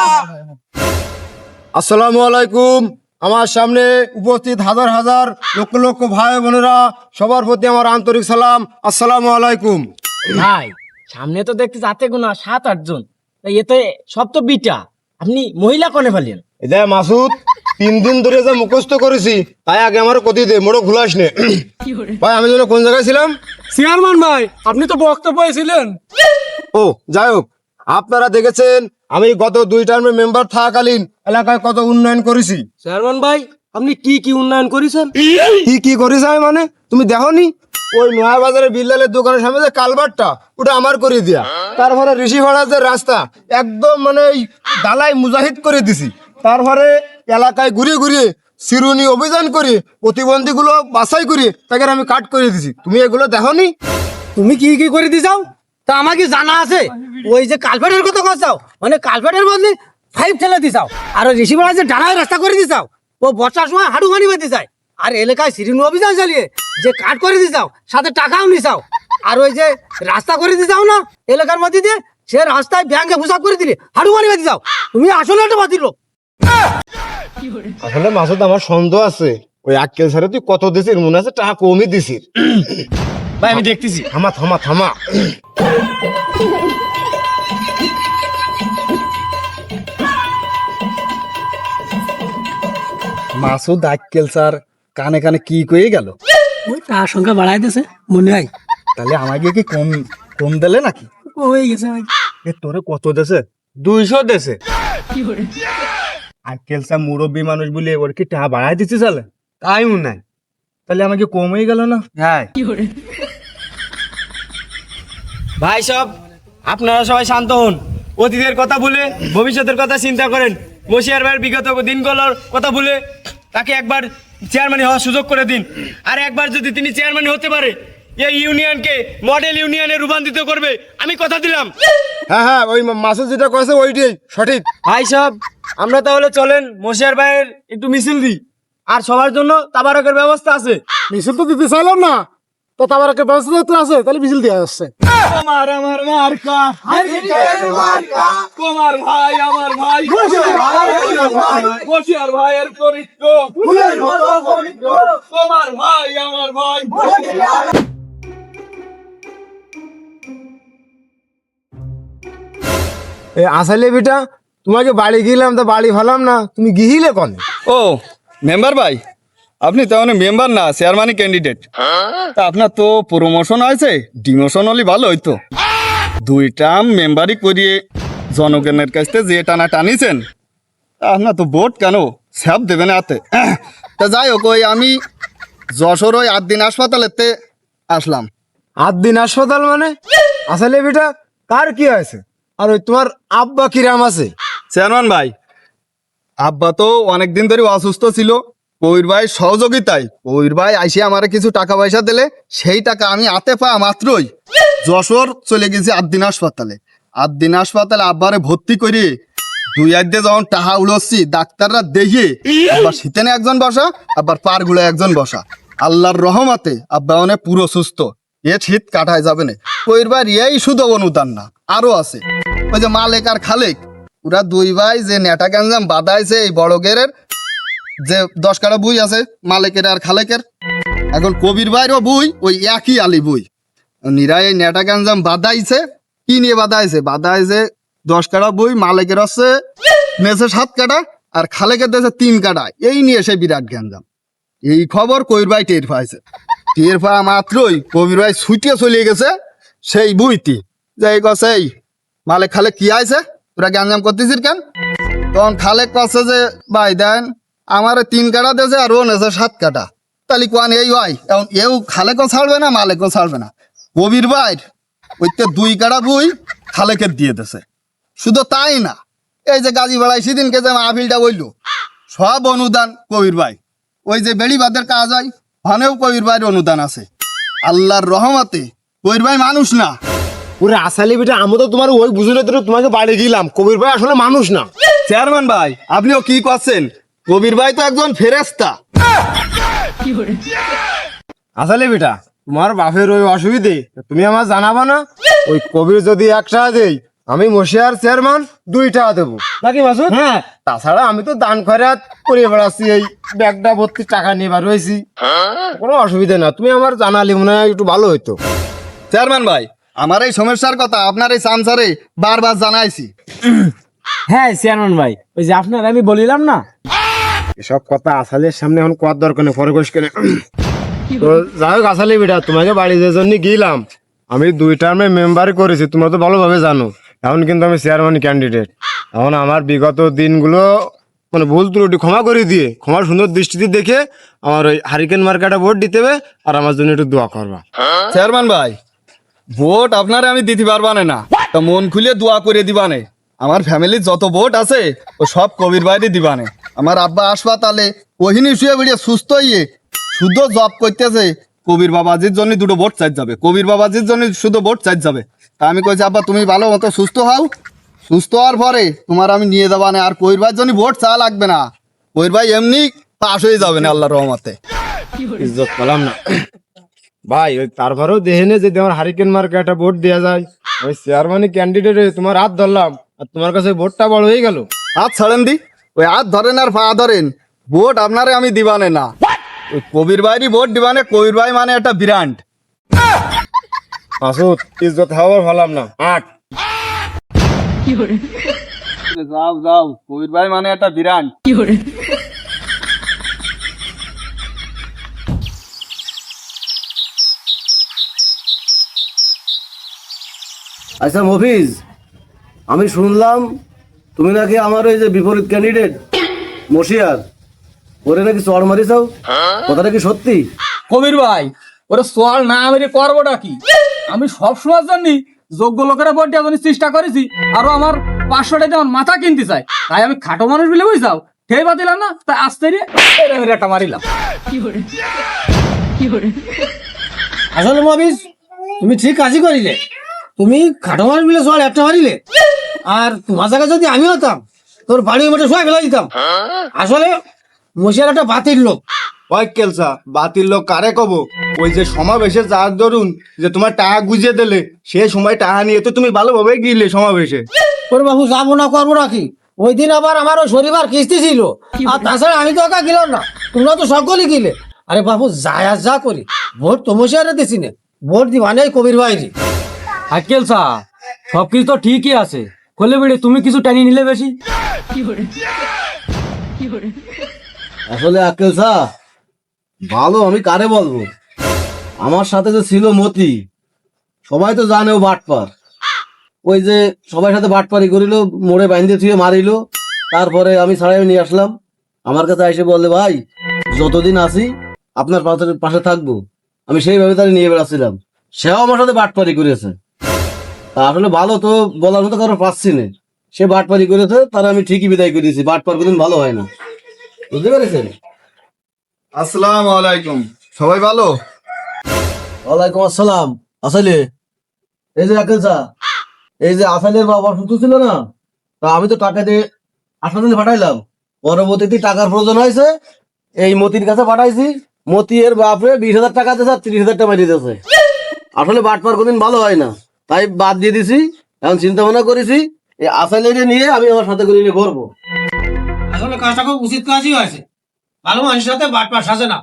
আসসালামু আলাইকুম। আমার সামনে উপস্থিত হাজার হাজার লক্ষ লক্ষ ভাই বোনেরা, সবার প্রতি আমার আন্তরিক সালাম। আসসালামু আলাইকুম। ভাই সামনে তো দেখতে যাতে গোনা 7-8 জন, এতে সব তো বিটা, আপনি মহিলা কোনে ফেলেন? এটা মাসুদ 3 দিন ধরে যে মুখস্থ করেছি তাই আগে আমার কতি দে, মোড়ো খুলাস নে। ভাই আমি যেন কোন জায়গায় ছিলাম? চেয়ারম্যান ভাই, আপনি তো বক্তব্য ছিলেন। ও যাই হোক, আপনারা দেখেছেন আমি গত 2 টার্মে মেম্বার থাকাকালীন এলাকায় কত উন্নয়ন করেছি। চেয়ারম্যান ভাই, আপনি কি কি উন্নয়ন করেছেন? কি করেছে আমি মানে তুমি দেখোনি? ওই নয়া বাজারের বিল্লালের দোকানের সামনে যে কালভারটা, ওটা আমার করে দিয়া। তারপরে ঋষিপাড়ার যে রাস্তা একদম মানে ওই ডালাই মুজাহিদ করে দিছি। তারপরে এলাকায় ঘুরিয়ে ঘুরিয়ে চিরুনি অভিযান করে প্রতিবন্ধীগুলো বাছাই করে তাকে আমি কাট করে দিছি। তুমি এগুলো দেখোনি? তুমি কি কি করে দিছাও তা আমাকে জানা আছে। ওই যে কালভার্টের কথা কইছাও, মানে কালভার্টের বদলে 5 ঠেলে দিছাও। আর ওই ঋষিপাড়া যে ডালাই রাস্তা করে দিছাও, ও বর্ষার সময় হাঁটু পানি বেঁধে যায়। আর এলাকায় সিরিন অভিযান চালিয়ে যে কাট করে দিছাও, সাথে টাকাও নিছাও। আর ওই যে রাস্তা করে দিছাও না এলাকার মধ্যে দিয়ে, সে রাস্তায় ব্যাংকে পোশাক করে দিলে হাঁটু পানি বেঁধে যাও। তুমি আসলে একটা বাতিল লোক। আসলে মাসুদ আমার সন্দেহ আছে, ওই আক্কেল স্যারে তুই কত দিছিস মনে আছে? টাকা কমই দিছিস। ভাই আমি দেখতেছি। থামা থামা থামা। মাসুদ আক্কেল স্যার কানে কানে কি কয়ে গেল? ওই টাকার সংখ্যা বাড়াই দিয়েছে মনে হয়। তাহলে আমাকে কি কম কম দিলে নাকি? হয়ে গেছে ভাই। এ তোরে কত দেছে? 200 দেছে। আক্কেল স্যার মুরব্বী মানুষ বলে ওর কি টাকা বাড়াই দিচ্ছে চলে? তাই মনে হয়। তাহলে আমাকে কম হয়ে গেল না? হ্যাঁ ভাই সব আপনারা সবাই শান্ত হন। অতীতের কথা ভুলে ভবিষ্যতের কথা চিন্তা করেন। বসিয়ার ভাইয়ের বিগত দিনগুলোর কথা ভুলে তাকে একবার চেয়ারম্যান হওয়ার সুযোগ করে দিন। আর একবার যদি তিনি চেয়ারম্যান হতে পারে, এই ইউনিয়নকে মডেল ইউনিয়নে রূপান্তরিত করবে, আমি কথা দিলাম। হ্যাঁ ওই মাসুদ যেটা করেছে ওইটাই সঠিক। ভাই সব আমরা তাহলে চলেন মশিয়ার ভাইয়ের একটু মিছিল দিই। আর সবার জন্য তাবারকের ব্যবস্থা আছে। মিছিল তো দিতে চাইলাম না, তো তাবারকের ব্যবস্থা তো আছে, তাহলে মিছিল দেওয়া যাচ্ছে। তোমার আমার মার্কা তোমার ভাই আমার ভাই বসিয়ার ভাইয়ের চরিত্র তোমার ভাই আমার ভাই। এই আসালে বেটা, তোমাকে বাড়ি গেলাম তা বাড়ি ভালাম না, তুমি গিহিলে কনে? ও মেম্বার ভাই, আপনি তো মেম্বার না, চেয়ারম্যানই ক্যান্ডিডেট। তা আপনার তো প্রমোশন হয়েছে, ডিমোশন হলে ভালো হইতো। 2 টার্ম মেম্বারই করিয়ে জনগণের কাছ থেকে যে টানা টানিছেন, তা আপনার তো ভোট কেন স্যাপ দেবেন হাতে। তা যাই হোক, ওই আমি যশোর ওই 8 দিন হাসপাতালেতে আসলাম। 8 দিন হাসপাতাল মানে? আসালে বেটা কার কি হয়েছে? আর ওই তোমার আব্বা কিরাম আছে? চেয়ারম্যান ভাই, আব্বা তো অনেকদিন ধরে অসুস্থ ছিল। কবির ভাই সহযোগিতায় কবির ভাই আইসে আমার কিছু টাকা পয়সা দিলে, সেই টাকা আমি হাতে পাওয়া মাত্রই যশোর চলে গেছি 8 দিন হাসপাতালে। 8 দিন হাসপাতালে আব্বারে ভর্তি করে 2 আইডে যখন টাকা উড়োচ্ছি, ডাক্তাররা দেখে আব্বার শীতেনে একজন বসা, আব্বার পারগুলো একজন বসা। আল্লাহর রহমতে আব্বা অনেক পুরো সুস্থ, এ শীত কাটায় যাবে না। কবির ভাই এই শুধু অনুদান না, আরো আছে। ওই যে মালেক আর খালেক, ওরা 2 ভাই যে নেটা গ্যাঞ্জাম বাদাইছে এই বড় গেরের যে 10 কাটা বই আছে মালিকের আর খালেকের, এখন কবির ভাইরও বই ওই একই আলি বই। নিরাই এই নেটা গ্যাঞ্জাম বাদাইছে। কি নিয়ে বাদাইছে? 10 কাটা বই, মালিকের হচ্ছে নেছে 7 কাটা, আর খালেকের দেশে 3 কাটা। এই নিয়ে সে বিরাট গ্যাঞ্জাম। এই খবর কবির ভাই টের পাইছে। টের পাওয়া মাত্রই কবির ভাই ছুটিয়ে চলে গেছে সেই বুইতি, যে গছে এই মালিক খালেক কি আইছে, তোরা গ্যাঞ্জাম করতেছিস কেন? তখন খালেক কাছে যে ভাই দেন আমার 3 কাটা দিয়েছে আর ও নেছে 7 কাটা, তাহলে কোয়ান এই হয়। এখন এও খালেকও ছাড়বে না, মালেকও ছাড়বে না। কবির ভাই ওইতে 2 কাটা বই খালেকের দিয়ে দিয়েছে। শুধু তাই না, এই যে গাজী বেড়াই সেদিনকে যে মাহফিলটা বললো, সব অনুদান কবির ভাই। ওই যে বেড়িবাদের কাজ হয়, ওখানেও কবির ভাইয়ের অনুদান আছে। আল্লাহর রহমতে কবির ভাই মানুষ না। ওরে আসালে বেটা, আমি তো তোমার ওই বুঝলে তো তোমাকে বাড়ি গেলাম, কবির ভাই আসলে মানুষ না। চেয়ারম্যান ভাই, আপনিও কি করছেন? কবির ভাই তো একজন ফেরেশতা। আসলে বেটা তোমার বাপের ওই অসুবিধে তুমি আমার জানাবা না? ওই কবির যদি 1 টাকা দেই আমি মশিয়ার চেয়ারম্যান 2 টাকা দেবো নাকি মাসুদ? হ্যাঁ তাছাড়া আমি তো দান খয়রাত করে বেড়াচ্ছি, এই ব্যাগটা ভর্তি টাকা নিয়ে বার হয়েছি, কোনো অসুবিধা না। তুমি আমার জানালে মনে হয় একটু ভালো হইতো। চেয়ারম্যান ভাই, আমার এই সমস্যার কথা আপনার এই চামচারে বারবার জানাইছি। হ্যাঁ চেয়ারম্যান ভাই, ওই যে আপনার আমি বলিলাম না, এসব কথা আসালের সামনে এখন কত দরকার নেই, পরে কোশ কেনে। তো যাই হোক আসালি বেটা, তোমাকে বাড়ি যে জন্য গেলাম, আমি 2 টার্মে মেম্বার করেছি, তোমরা তো ভালোভাবে জানো। এখন কিন্তু আমি চেয়ারম্যান ক্যান্ডিডেট। এখন আমার বিগত দিনগুলো মানে ভুল ত্রুটি ক্ষমা করে দিয়ে, ক্ষমার সুন্দর দৃষ্টিতে দেখে আমার ওই হারিকেন মার্কাটা ভোট দিতে হবে, আর আমার জন্য একটু দোয়া করবা। চেয়ারম্যান ভাই, ভোট আপনারে আমি দিতে পারবানে না, তো মন খুলে দোয়া করে দিবানে। আমার ফ্যামিলির যত ভোট আছে ও সব কবির বাইরে দিবানে। আমার আব্বা হাসপাতালে ওহিনী শুয়ে বেরিয়ে সুস্থ হইয়ে শুদ্ধ জব করতেছে, কবির বাবাজির জন্য 2 ভোট চাই যাবে, কবির বাবাজির জন্য শুধু ভোট চাই যাবে। তা আমি কইছি আব্বা তুমি ভালো মতো সুস্থ হও, সুস্থ হওয়ার পরে তোমার আমি নিয়ে যাবা না, আর কবির ভাইয়ের জন্য ভোট চা লাগবে না, কবির ভাই এমনি পাশ হয়ে যাবে না আল্লাহর রহমতে। ইজ্জত পেলাম না ভাই। ওই তারপরেও দেখে নে যদি আমার হারিকেন মার্কে একটা ভোট দেওয়া যায়, ওই চেয়ারম্যান ক্যান্ডিডেট তোমার হাত ধরলাম আর তোমার কাছে ভোটটা বড় হয়ে গেল। হাত ছাড়েন দি, ওই হাত ধরেন আর পা ধরেন, ভোট আপনারে আমি দিবানে না, ওই কবির ভাইরই ভোট দিবানে। কবির ভাই মানে একটা ব্র্যান্ড। মাসুদ ইজ্জত হওয়ার ভালাম না, আট যাও যাও, কবির ভাই মানে একটা ব্র্যান্ড। আচ্ছা মফিজ, আমি শুনলাম তুমি নাকি আমার ওই যে বিপরীত ক্যান্ডিডেট মশিয়ার, ওরে নাকি চড় মারিছাও, কথাটা কি সত্যি? কবির ভাই, ওরা সোয়াল না মেরে করবোটা কি? আমি সব সময়ের জন্য যোগ্য লোকেরা ভোট দেওয়ার জন্য চেষ্টা করেছি, আরো আমার 500 টাকা আমার মাথা কিনতে চাই, তাই আমি খাটো মানুষ বলে বুঝাও সেই বাতিলাম না, তাই আসতে একটা মারিলাম। আসলে মহাবিজ তুমি ঠিক কাজই করিলে, তুমি খাটো মানুষ মিলে সবাই একটা মারিলে, আর তোমার জায়গায় যদি আমি হতাম তোর বাড়ির মধ্যে সবাই ফেলা দিতাম। আসলে মশিয়ার একটা বাতিল লোক। ওই কেলসা বাতিল লোক কারে কব? ওই যে সমাবেশে যার ধরুন যে তোমার টাকা গুজিয়ে দিলে, সে সময় টাকা নিয়ে তো তুমি ভালোভাবে গিলে সমাবেশে। তোর বাবু যাবো না করবো নাকি? ওই দিন আবার আমার ওই শনিবার কিস্তি ছিল, আর তাছাড়া আমি তো একা গেলাম না, তোমরা তো সকলেই গিলে। আরে বাবু যায় আর যা করি, ভোট তো মশিয়ারে দিছি না, ভোট দিবা নেই কবির ভাইরি। আকেল সা সবকিছু তো ঠিকই আছে, করলে বেড়ে তুমি কিছু টানি নিলে বেশি। আসলে আকেল স্যার ভালো, আমি কারে বলবো? আমার সাথে যে ছিল মতি, সবাই তো জানে ও বাটপার। ওই যে সবার সাথে বাটপারি করিল, মোড়ে বাইন্ধে থুয়ে মারিল, তারপরে আমি ছাড়াই নিয়ে আসলাম। আমার কাছে এসে বললে ভাই যতদিন আসি আপনার পাশে থাকবো, আমি সেইভাবে তারা নিয়ে বেড়াচ্ছিলাম। সেও আমার সাথে বাটপারি করেছে। তা আসলে ভালো তো বলার মতো কারো পাচ্ছি না, সে বাটপারি করেছে, তারা আমি ঠিকই বিদায় করে দিয়েছি। বাটপার কোনদিন ভালো হয় না, বুঝতে পেরেছেন? আসসালামু আলাইকুম, সবাই ভালো? ওয়ালাইকুম আসসালাম। আসলে এই যে আকেল স্যার, এই যে আসালের বাবা অসুস্থ ছিল না, তা আমি তো টাকা দিয়ে হাসপাতালে পাঠাইলাম। পরবর্তীতে টাকার প্রয়োজন হয়েছে, এই মতির কাছে পাঠাইছি। মতি এর বাপরে 20,000 টাকা দিয়েছে আর 30,000 টাকা মারিয়ে দিয়েছে। আসলে বাটপার কোনদিন ভালো হয় না, তাই বাদ দিয়ে দিছি। এখন চিন্তা ভাবনা করেছি এই আসালের নিয়ে আমি আমার সাথে করে নিয়ে করবো। আসলে কাজটা খুব উচিত কাজই হয়েছে, ভালো মানুষের সাথে বাটপার সাজে না।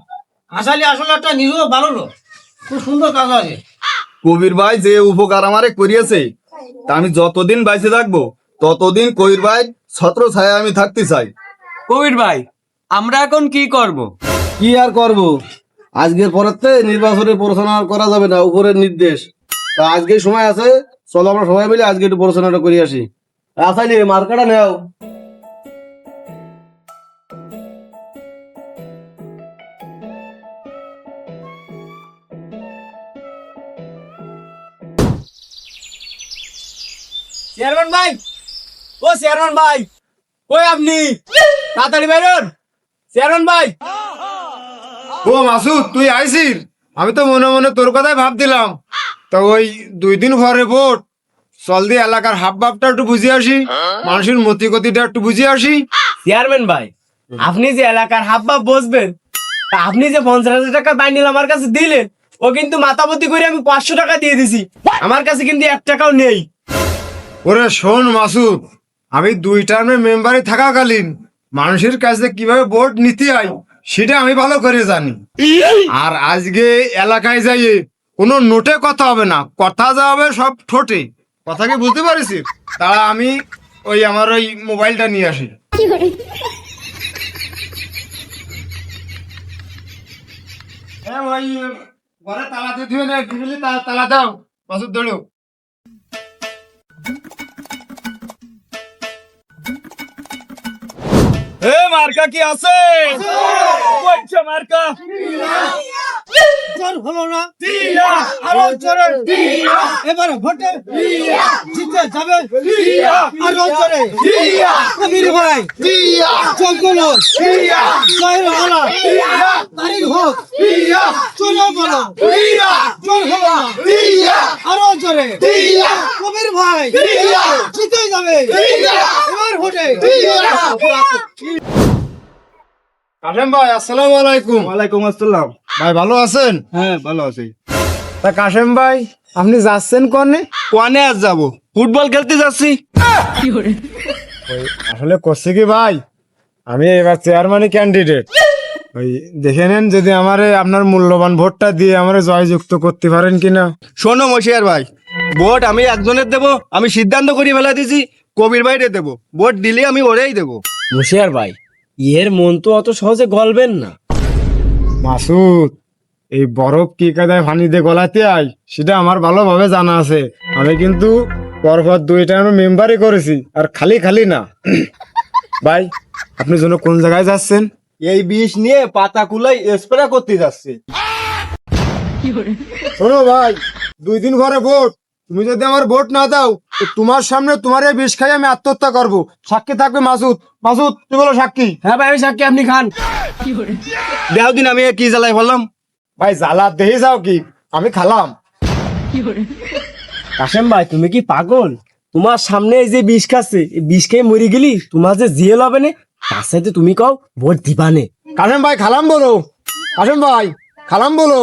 আসলে আসলে একটা নিজেও ভালো লোক, খুব সুন্দর কাজ আছে। কবির ভাই যে উপকার আমারে করিয়েছে, তা আমি যতদিন বাইসে থাকবো ততদিন কবির ভাই ছত্র ছায়া আমি থাকতে চাই। কবির ভাই, আমরা এখন কি করব? কি আর করব, আজকের পরের থেকে নির্বাচনের পড়াশোনা আর করা যাবে না, উপরের নির্দেশ। তা আজকে সময় আছে, চলো আমরা সবাই মিলে আজকে একটু পড়াশোনাটা করে আসি। আসাইলি মার্কাটা নেও। চেয়ারম্যান ভাই, ও চেয়ারম্যান ভাই, কই আপনি? তাড়াতাড়ি বাইরন চেয়ারম্যান ভাই। ও মাসুদ তুই আইসির? আমি তো মনে মনে তোর কথাই ভাবছিলাম। তা ওই 2 দিন পরে ভোট, চল দিয়ে এলাকার হাব ভাবটা একটু বুঝিয়ে আসি, মানুষের মতি গতিটা একটু বুঝিয়ে আসি। চেয়ারম্যান ভাই, আপনি যে এলাকার হাবভাব বসবেন, আপনি যে 50,000 টাকা বাইন্ডিল আমার কাছে দিলেন, ও কিন্তু মাথাপতি করে আমি 500 টাকা দিয়ে দিছি। আমার কাছে কিন্তু 1 টাকাও নেই। ওরে শোন মাসুদ, আমি 2 টার্মে মেম্বারে থাকাকালীন মানুষের কাছে কিভাবে ভোট নিতে হয় সেটা আমি ভালো করে জানি। আর আজকে এলাকায় যাইয়ে কোনো নোটে কথা হবে না, কথা যা হবে সব ঠোঁটে। কথা কি বুঝতে পারিস? তারা আমি আমার ওই মোবাইলটা নিয়ে আসি। হ্যাঁ ভাই, ঘরে তালা দিয়ে দিবে না, তালা দাও। মাসুদ দৌড়ো। এ মার্কা কি আছে? কইছে মার্কা জোর হলো না, আরো জোরে এবার ভোটে জিতে যাবে, আরো জোরে কবির ভাই চলগুলো জয়ের হলো, তারিখ হোক চলো বলো, জোর হলো না, আরো জোরে কবির ভাই জিতে যাবে এবার ভোটে। কাশেম ভাই, আসসালামু আলাইকুম। ওয়ালাইকুম আসসালাম। ভাই ভালো আছেন? হ্যাঁ ভালো আছি। তা কাশেম ভাই, আপনি যাচ্ছেন কনে? কোয়ানে আজ যাবো, ফুটবল খেলতে যাচ্ছি। আসলে করছে কি ভাই, আমি এবার চেয়ারম্যানই ক্যান্ডিডেট। ওই দেখে নেন যদি আমারে আপনার মূল্যবান ভোটটা দিয়ে আমারে জয়যুক্ত করতে পারেন কিনা। শোনো মশিয়ার ভাই, ভোট আমি একজনের দেবো, আমি সিদ্ধান্ত করে ফেলা দিছি কবির ভাইরে দেবো। ভোট দিলে আমি ওরেই দেবো। মুশিয়ার ভাই, এর মন তো অত সহজে গলবেন না। মাসুদ, এই বরফ কি কাদায় পানি দিয়ে গলাতে আয় সেটা আমার ভালোভাবে জানা আছে। আমি কিন্তু পরপর 2 টার্ম মেম্বারই করেছি, আর খালি খালি না। ভাই, আপনি যেন কোন জায়গায় যাচ্ছেন? এই বিষ নিয়ে পাতা কুলাই স্প্রে করতে যাচ্ছে। শোনো ভাই, 2 দিন পরে ভোট। তুমি যদি আমার ভোট না দাও তো তোমার সামনে তোমার এই বিষ খাই আমি আত্মহত্যা করবো। সাক্ষী থাকবে মাসুদ। মাসুদ, তুই বলো সাক্ষী। হ্যাঁ ভাই, আমি সাক্ষী, আপনি খান। দেও দিন আমি কি জ্বালাই বললাম। ভাই জ্বালা দেখে যাও কি, আমি খালাম। কাশেম ভাই, তুমি কি পাগল? তোমার সামনে এই যে বিষ খাচ্ছে, এই বিষ খেয়ে মরে গেলি তোমার যে জেল হবে না, তার সাথে তুমি কও ভোট দিবানে। কাশেম ভাই খালাম বলো, কাশেম ভাই খালাম বলো।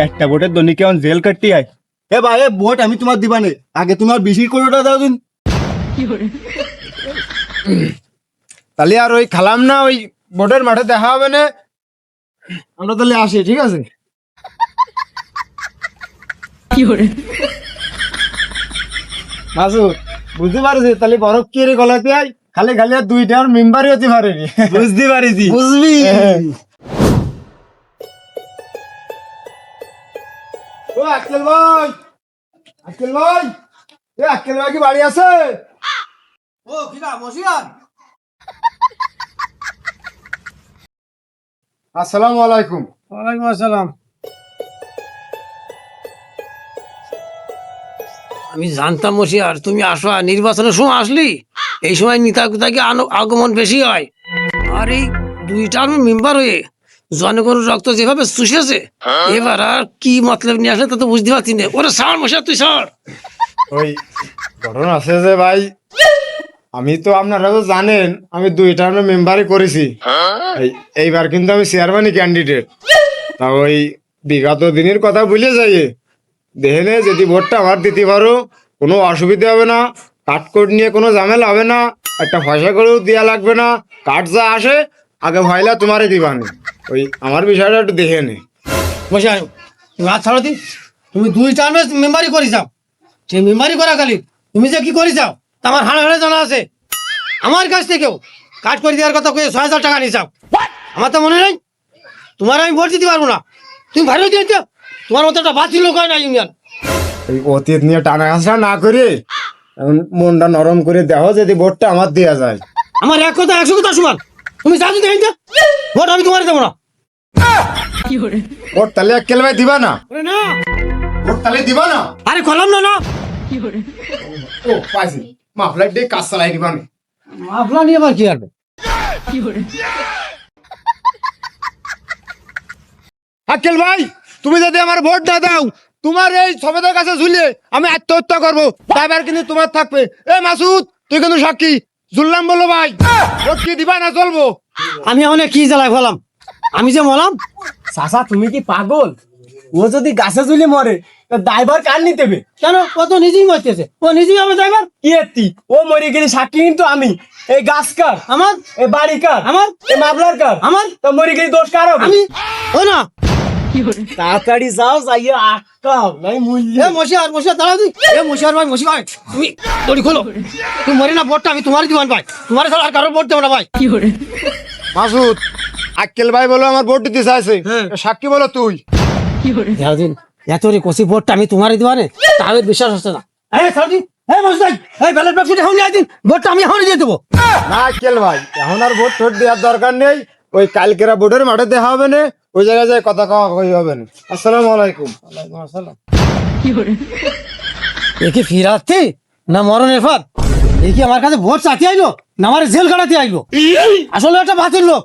একটা ভোটের দনি কেমন জেল কাটতে হয়। এ ভাই, এ ভোট আমি তোমার দিবানে, আগে তোমার বেশি কোটা দাও দিন। তাহলে আর ওই খালাম না, ওই ভোটের মাঠে দেখা হবে না। আমরা তাহলে আসি, ঠিক আছে? মাসুদ, বুঝতে পারছি তাহলে বরফ কি রে গলাতে আয়, খালি খালি আর 2 টার্ম মেম্বারই হতে পারেনি। বুঝতে পারিছি। বুঝবি? ও আক্কেল ভাই, আক্কেল ভাই, এ আক্কেল ভাই কি বাড়ি আছে? ও কিরা মশিয়ার, আসসালামু আলাইকুম। ওয়ালাইকুম আসসালাম। আমি জানতাম মশিয়ার তুমি আসো, নির্বাচনের সময় আসলি, এই সময় নেতাকে আগমন বেশি হয়। আর এই 2 টার্ম মেম্বার হয়ে জনগণের রক্ত যেভাবে চুষেছে, এবার আর কি মতলব নিয়ে আসলে তা তো বুঝতে পারছি না। ওরে সার মশিয়ার, তুই সার। ওই ঘটনা আছে যে ভাই, আমি তো আপনারা তো জানেন আমি 2 টার্মে মেম্বারই করেছি। এইবার কিন্তু আমি চেয়ারম্যানই ক্যান্ডিডেট। তা ওই বিগত দিনের কথা ভুলে যাই, দেখে যদি ভোটটা আমার দিতে পারো কোনো অসুবিধা হবে না, কাটকোট নিয়ে কোনো ঝামেলা হবে না, একটা পয়সা করেও দেওয়া লাগবে না। কাঠ যা আসে আগে ভয়লা তোমারই দিবানে। ওই আমার বিষয়টা একটু দেখে নে। মশিয়ার তুমি হাত ছাড়ো দি, তুমি 2 টার্মে মেম্বারই করে যাও। সেই মেম্বারই করা খালি তুমি যে কি করে যাও তা আমার হাড়ে হাড়ে জানা আছে। আমার কাছ থেকেও কাট করে দেওয়ার কথা কয়ে 6,000 টাকা নিয়ে যাও। আমার তো মনে নেই, তোমার আমি ভোট দিতে পারবো না। তুমি ভালো দিয়ে তোমার মতো একটা বাতিল লোক হয় না ইউনিয়ন। এই অতীত নিয়ে টানা হাসা না করে এখন মনটা নরম করে দেখো যদি ভোটটা আমার দেওয়া যায়। আমার এক কথা 100 কথা সমান। তুমি যা যদি ভোট আমি তোমার দেবো না। ভোট তাহলে আক্কেল ভাই দিবা না? না, ভোট তাহলে দিবা না? আরে কলাম না না, ও পাইছি, মাফলার দিয়ে কাজ চালাই দিবা না। মাফলা নিয়ে আবার কি আসবে? আক্কেল ভাই, তুমি যদি আমার ভোট না দাও তোমার এই সবেদার কাছে ঝুলিয়ে আমি আত্মহত্যা করবো, তারপর কিন্তু তোমার থাকবে। এ মাসুদ, তুই কিন্তু সাক্ষী। ঝুললাম বলো ভাই, ভোট কি দিবা না চলবো? আমি অনেক কি জ্বালায় ফেলাম, আমি যে মলাম চাচা তুমি কি পাগল? ও যদি গাছে ঝুলে মরে ড্রাইভার কার নিতে হবে? কেন? ও তো নিজেই মরতেছে, ও নিজেই হবে ড্রাইভার। কি এতি ও মরে গেলে সাক্ষী কিন্তু আমি। এই গাছ কার? আমার। এই বাড়ি কার? আমার। এই মামলার কার? আমার। তো মরে গেলে দোষ কার হবে? আমি। ও না, তাড়াতাড়ি যাও, যাইয়া আটকাও নাই মূল্য। এ মশিয়ার দাঁড়াও তুই। এ মশিয়ার ভাই, মশি ভাই, তুমি দড়ি খোলো। তুমি মরে না, ভোটটা আমি তোমারই দিবান ভাই, তোমার ছাড়া আর কারোর ভোট দেবো না ভাই। মাসুদ, আক্কেল ভাই বলো আমার ভোট দিতে চাইছে, সাক্ষী বলো তুই। দিন এত রে কষি ভোটটা আমি তোমারই দিবানে, তাহলে বিশ্বাস হচ্ছে না। এই সাউদি, এই মশি ভাই, এই ব্যালট বাক্সটা এখন নিয়ে দিন, ভোটটা আমি এখনই দিয়ে দেবো। না আক্কেল ভাই, এখন আর ভোট টোট দেওয়ার দরকার নেই, ওই কালকেরা ভোটের মাঠে দেখা হবে না, ওই জায়গায় যায় কথা কওয়া হবে না। আসসালামু আলাইকুম। এ কি ফিরাতে না মরণের ফাঁদ? এ কি আমার কাছে ভোট চাইতে আইলো না আমার জেল কাটাতে আইলো? আসলে একটা বাতিল লোক।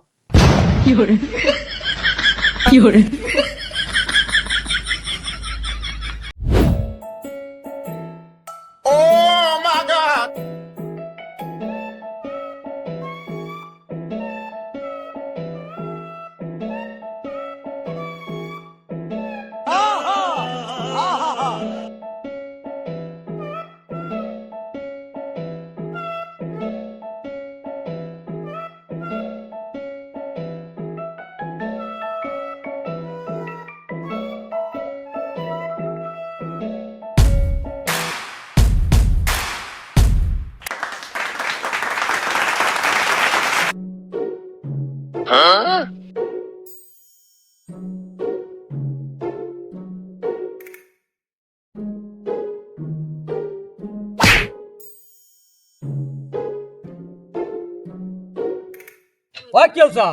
ওই কি হচ্ছে?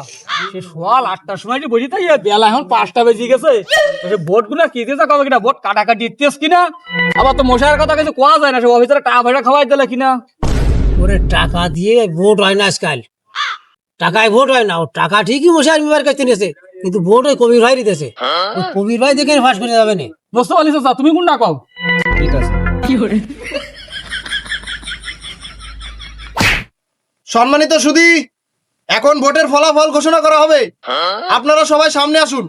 সে সকাল 8টার সময় যে বসে থাকি, বেলা এখন 5টা বেজে গেছে। ভোট গুলা কি দিতে কবে কিনা, ভোট কাটাকাটি ইতিহাস কিনা, আবার তো মশার কথা কিছু কোয়া যায় না, সে অফিসারে টাকা পয়সা খাওয়াই দিলে কিনা। ওরে টাকা দিয়ে ভোট হয় না আজকাল, টাকায় ভোট হয় না। ও টাকা ঠিকই মশাই মেম্বার কাছে নিয়েছে, কিন্তু ভোট ওই কবির ভাই দিতেছে। ওই কবির ভাই দেখে ফাঁস করে যাবে না। বুঝতে পারলিস তুমি কোনটা কও? ঠিক আছে। সম্মানিত সুধী, এখন ভোটের ফলাফল ঘোষণা করা হবে, আপনারা সবাই সামনে আসুন।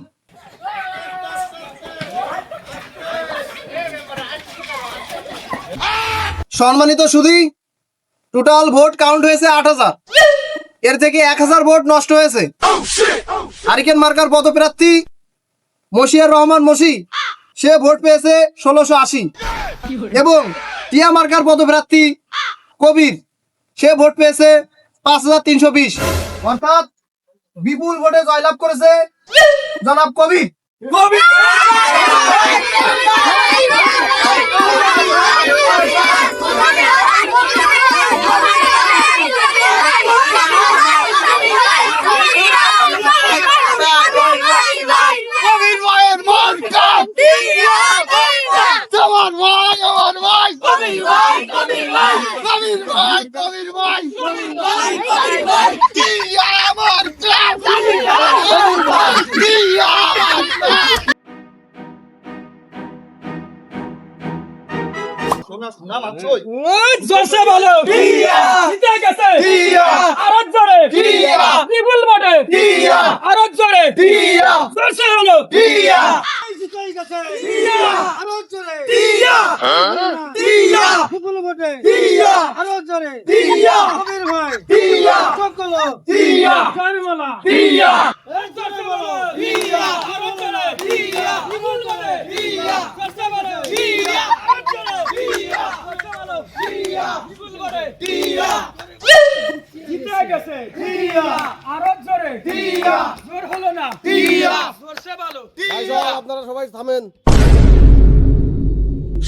সম্মানিত সুধী, টোটাল ভোট কাউন্ট হয়েছে 8000, এর থেকে 1000 ভোট নষ্ট হয়েছে। হারিকেন মার্কার পদপ্রার্থী মশিয়ার রহমান মশি, সে ভোট পেয়েছে 1680, এবং টিয়া মার্কার পদপ্রার্থী কবির, সে ভোট পেয়েছে 5320, অর্থাৎ বিপুল ভোটে জয়লাভ করেছে জনাব কবির। জোরসে বলো জিতে গেছে, আরো জোরে বিপুল ভোটে, আরো জোরে জোরসে বলো আপনারা সবাই থামেন।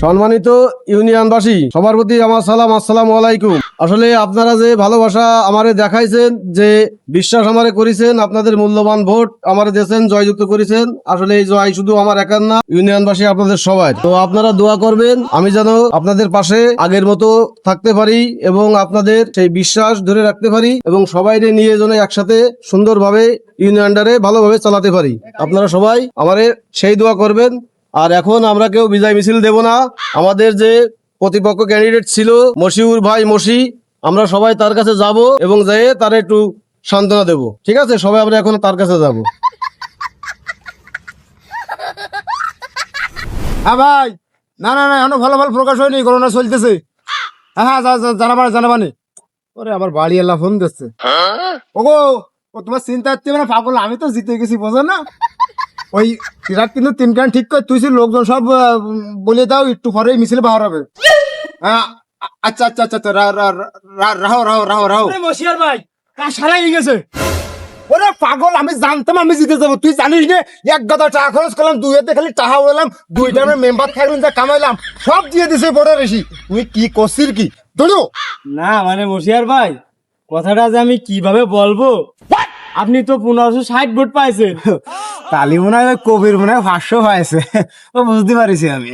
সম্মানিত ইউনিয়নবাসী, সবার প্রতি আমার সালাম, আসসালামু আলাইকুম। আসলে আপনারা যে ভালোবাসা আমারে দেখাইছেন, যে বিশ্বাস আমারে করেছেন, আপনাদের মূল্যবান ভোট আমারে দিয়েছেন, জয়যুক্ত করেছেন, আসলে এই জয় শুধু আমার একার না, ইউনিয়নবাসী আপনাদের সবাই। তো আপনারা দোয়া করবেন আমি যেন আপনাদের পাশে আগের মতো থাকতে পারি এবং আপনাদের সেই বিশ্বাস ধরে রাখতে পারি এবং সবাইকে নিয়ে যেন একসাথে সুন্দরভাবে ইউনিয়নটারে ভালোভাবে চালাতে পারি। আপনারা সবাই আমারে সেই দোয়া করবেন। আর এখন আমরা কেউ বিজয় মিছিল দেব না। আমাদের যে প্রতিপক্ষ ক্যান্ডিডেট ছিল মশিউর ভাই মশি, আমরা সবাই তার কাছে যাব এবং যেয়ে তার একটু সান্ত্বনা দেব। ঠিক আছে, সবাই আমরা এখন তার কাছে যাব। হ্যাঁ ভাই, না না না এখনো ফলাফল প্রকাশ হয়নি, করোনা চলতেছে। হ্যাঁ হ্যাঁ জানাবানি। ওরে আমার বাড়ি এলা ফোন দিচ্ছে। ওগো, ও তোমার চিন্তা হচ্ছে না পাগল, আমি তো জিতে গেছি, বোঝো না? ওই ট্রাক কিন্তু 3 কান ঠিক করে তুই লোকজন সব বলে দাও, একটু পরেই মিছিল বাহার হবে। হ্যাঁ, আচ্ছা আচ্ছা আচ্ছা আচ্ছা, রাহো। মশিয়ার ভাই কাজ সারাই গেছে। ওরে পাগল, আমি জানতাম আমি জিতে যাবো। তুই জানিস না, 1 গাদা টাকা খরচ করলাম, 2 খালি টাকা উড়ালাম, 2টা মেম্বার থাকলেন যা কামাইলাম সব দিয়ে দিছে বড় রেশি। তুই কি করছিস কি দৌড়ো? না মানে মশিয়ার ভাই, কথাটা যে আমি কিভাবে বলবো, আপনি তো 1560 ভোট পাইছেন। তালি মনে হয় কবির মনে হয় 500 হয়েছে, ও বুঝতে পারিছি আমি।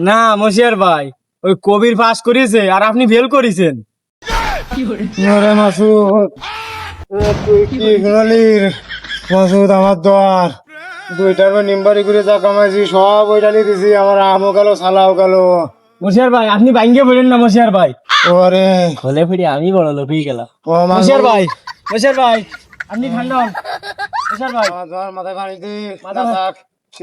না মশিয়ার ভাই, ওই কবির পাস করিয়েছে আর আপনি ফেল করেছেন। ওরে মাসুদ, তুই কি গেলির? মাসুদ আমার দোয়ার 2টার নিম্বারি করে যা কামাইছি সব ওই ডালি দিছি, আমার আমও গেল সালাও গেল। মশিয়ার ভাই আপনি ভাঙ্গে বলেন না মশিয়ার ভাই, ওরে খোলে ফিরে আমি বড় লোক হয়ে গেলাম। ও মশিয়ার ভাই, মশিয়ার ভাই আপনি ঠান্ডা হন। মশিয়ার ভাই আমার মাথায় পানি দি, মাথা থাক,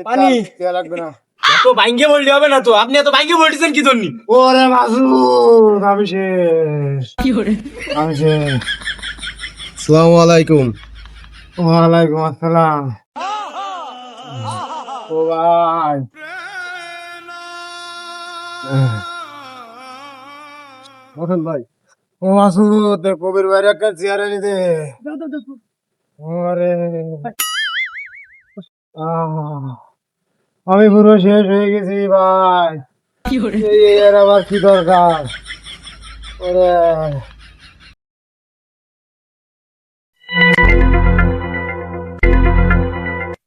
পানি। দেয়া লাগবে না। এত ভাঙ্গে বললে হবে না তো, আপনি এত ভাঙ্গে বলতেছেন কি জন্য? ওরে মাসুদ, আমি শেষ। আসসালামু আলাইকুম। ওয়ালাইকুম আসসালাম। ও ভাই, ওঠেন ভাই। ও মাসুদ, কবির বাইরে একটা চেয়ার এনে দে। ওরে আমি পুরো শেষ হয়ে গেছি ভাই। এর আবার কি দরকার? ওরে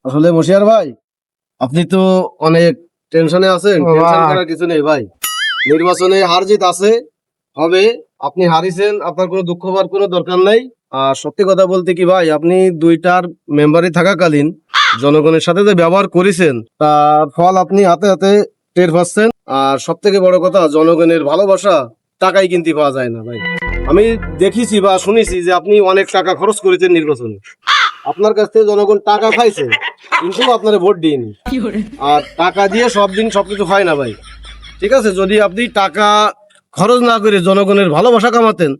আসলে মশিয়ার ভাই, আপনি তো অনেক টেনশনে আছেন। ও টেনশন ভাই। করার কিছু নেই ভাই, নির্বাচনে হার জিত আছে, হবে। আপনি হারিয়েছেন, আপনার কোনো দুঃখ হওয়ার কোনো দরকার নাই। আর সত্যি কথা বলতে কি ভাই, আপনি 2টার মেম্বারে থাকাকালীন জনগণের সাথে যে ব্যবহার করেছেন তার ফল আপনি হাতে হাতে টের পাচ্ছেন। আর সব থেকে বড় কথা, জনগণের ভালোবাসা টাকায় কিনতে পাওয়া যায় না ভাই। আমি দেখেছি বা শুনেছি যে আপনি অনেক টাকা খরচ করেছেন নির্বাচনে, আপনার কাছ থেকে জনগণ টাকা খাইছে কিন্তু আপনারা ভোট দিইনি। আর টাকা দিয়ে সব দিন সবকিছু হয় না ভাই, ঠিক আছে? যদি আপনি টাকা খরচ না করে জনগণের ভালোবাসা কামাতেন,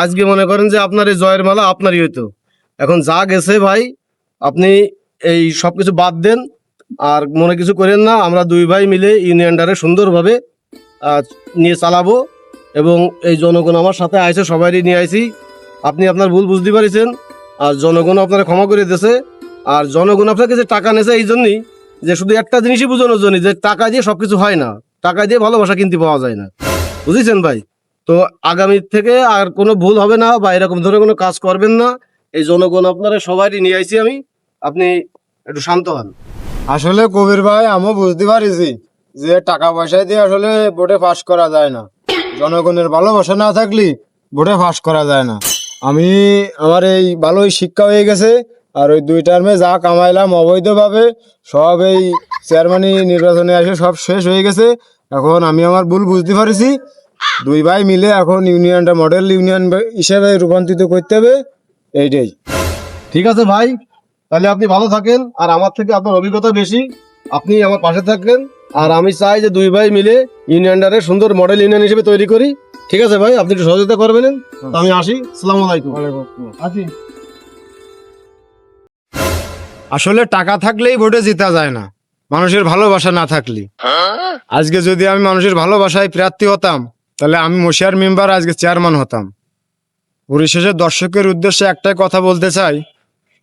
আজকে মনে করেন যে আপনার এই জয়ের মালা আপনারই হইতো। এখন যা গেছে ভাই, আপনি এই সবকিছু বাদ দেন আর মনে কিছু করেন না। আমরা 2 ভাই মিলে ইউনিয়নটারে সুন্দরভাবে নিয়ে চালাবো, এবং এই জনগণ আমার সাথে আইছে, সবারই নিয়ে আইছি। আপনি আপনার ভুল বুঝতে পারছেন, আর জনগণ আপনারা ক্ষমা করে দিয়েছে। আর জনগণ আপনাকে যে টাকা নেছে এই জন্যই যে শুধু একটা জিনিসই বোঝানোর জন্য যে টাকা দিয়ে সবকিছু হয় না, টাকা দিয়ে ভালোবাসা কিনতে পাওয়া যায় না, বুঝেছেন ভাই? তো আগামী থেকে আর কোনো ভুল হবে না বা এরকম ধরনের কোনো কাজ করবেন না। এই জনগণ আপনারা সবারই নিয়ে আইছি আমি, আপনি একটু শান্ত হন। আসলে কবির ভাই, আমিও বুঝতে পারিছি যে টাকা পয়সা দিয়ে আসলে ভোটে পাস করা যায় না। জনগণের ভালোবাসা না থাকলে ভোটে পাস করা যায় না। আমি আমার এই ভালোই শিক্ষা হয়ে গেছে। আর ওই 2 টার্মে যা কামাইলাম অবৈধভাবে সব এই চেয়ারম্যান নির্বাচনে এসে সব শেষ হয়ে গেছে। এখন আমি আমার ভুল বুঝতে পারছি। 2 ভাই মিলে এখন ইউনিয়নটা মডেল ইউনিয়ন হিসেবে রূপান্তরিত করতে হবে, এইটাই। ঠিক আছে ভাই, তাহলে আপনি ভালো থাকেন। আর আমার থেকে আপনার অভিজ্ঞতা বেশি, আপনি আমার পাশে থাকবেন। আর আমি চাই যে 2 ভাই মিলে ইউনিয়নটারে সুন্দর মডেল ইউনিয়ন হিসেবে তৈরি করি। ঠিক আছে ভাই, আপনি একটু সহযোগিতা করবেন। তো আমি আসি, আসসালামু আলাইকুম। আসি। আসলে টাকা থাকলেই ভোটে জিতা যায় না, মানুষের ভালোবাসা না থাকলে। আজকে যদি আমি মানুষের ভালোবাসায় প্রার্থী হতাম, তাহলে আমি মশিয়ার মেম্বার আজকে চেয়ারম্যান হতাম। পরিশেষে দর্শকের উদ্দেশ্যে একটাই কথা বলতে চাই,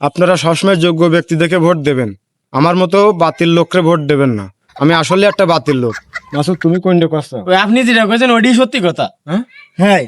আপনারা সবসময় যোগ্য ব্যক্তি দেখে ভোট দেবেন, আমার মতো বাতিল লোককে ভোট দেবেন না। আমি আসলে একটা বাতিল লোক। মাসুদ, তুমি কোনটা করছো? আপনি যেটা কইছেন ওইটাই সত্যি কথা। হ্যাঁ।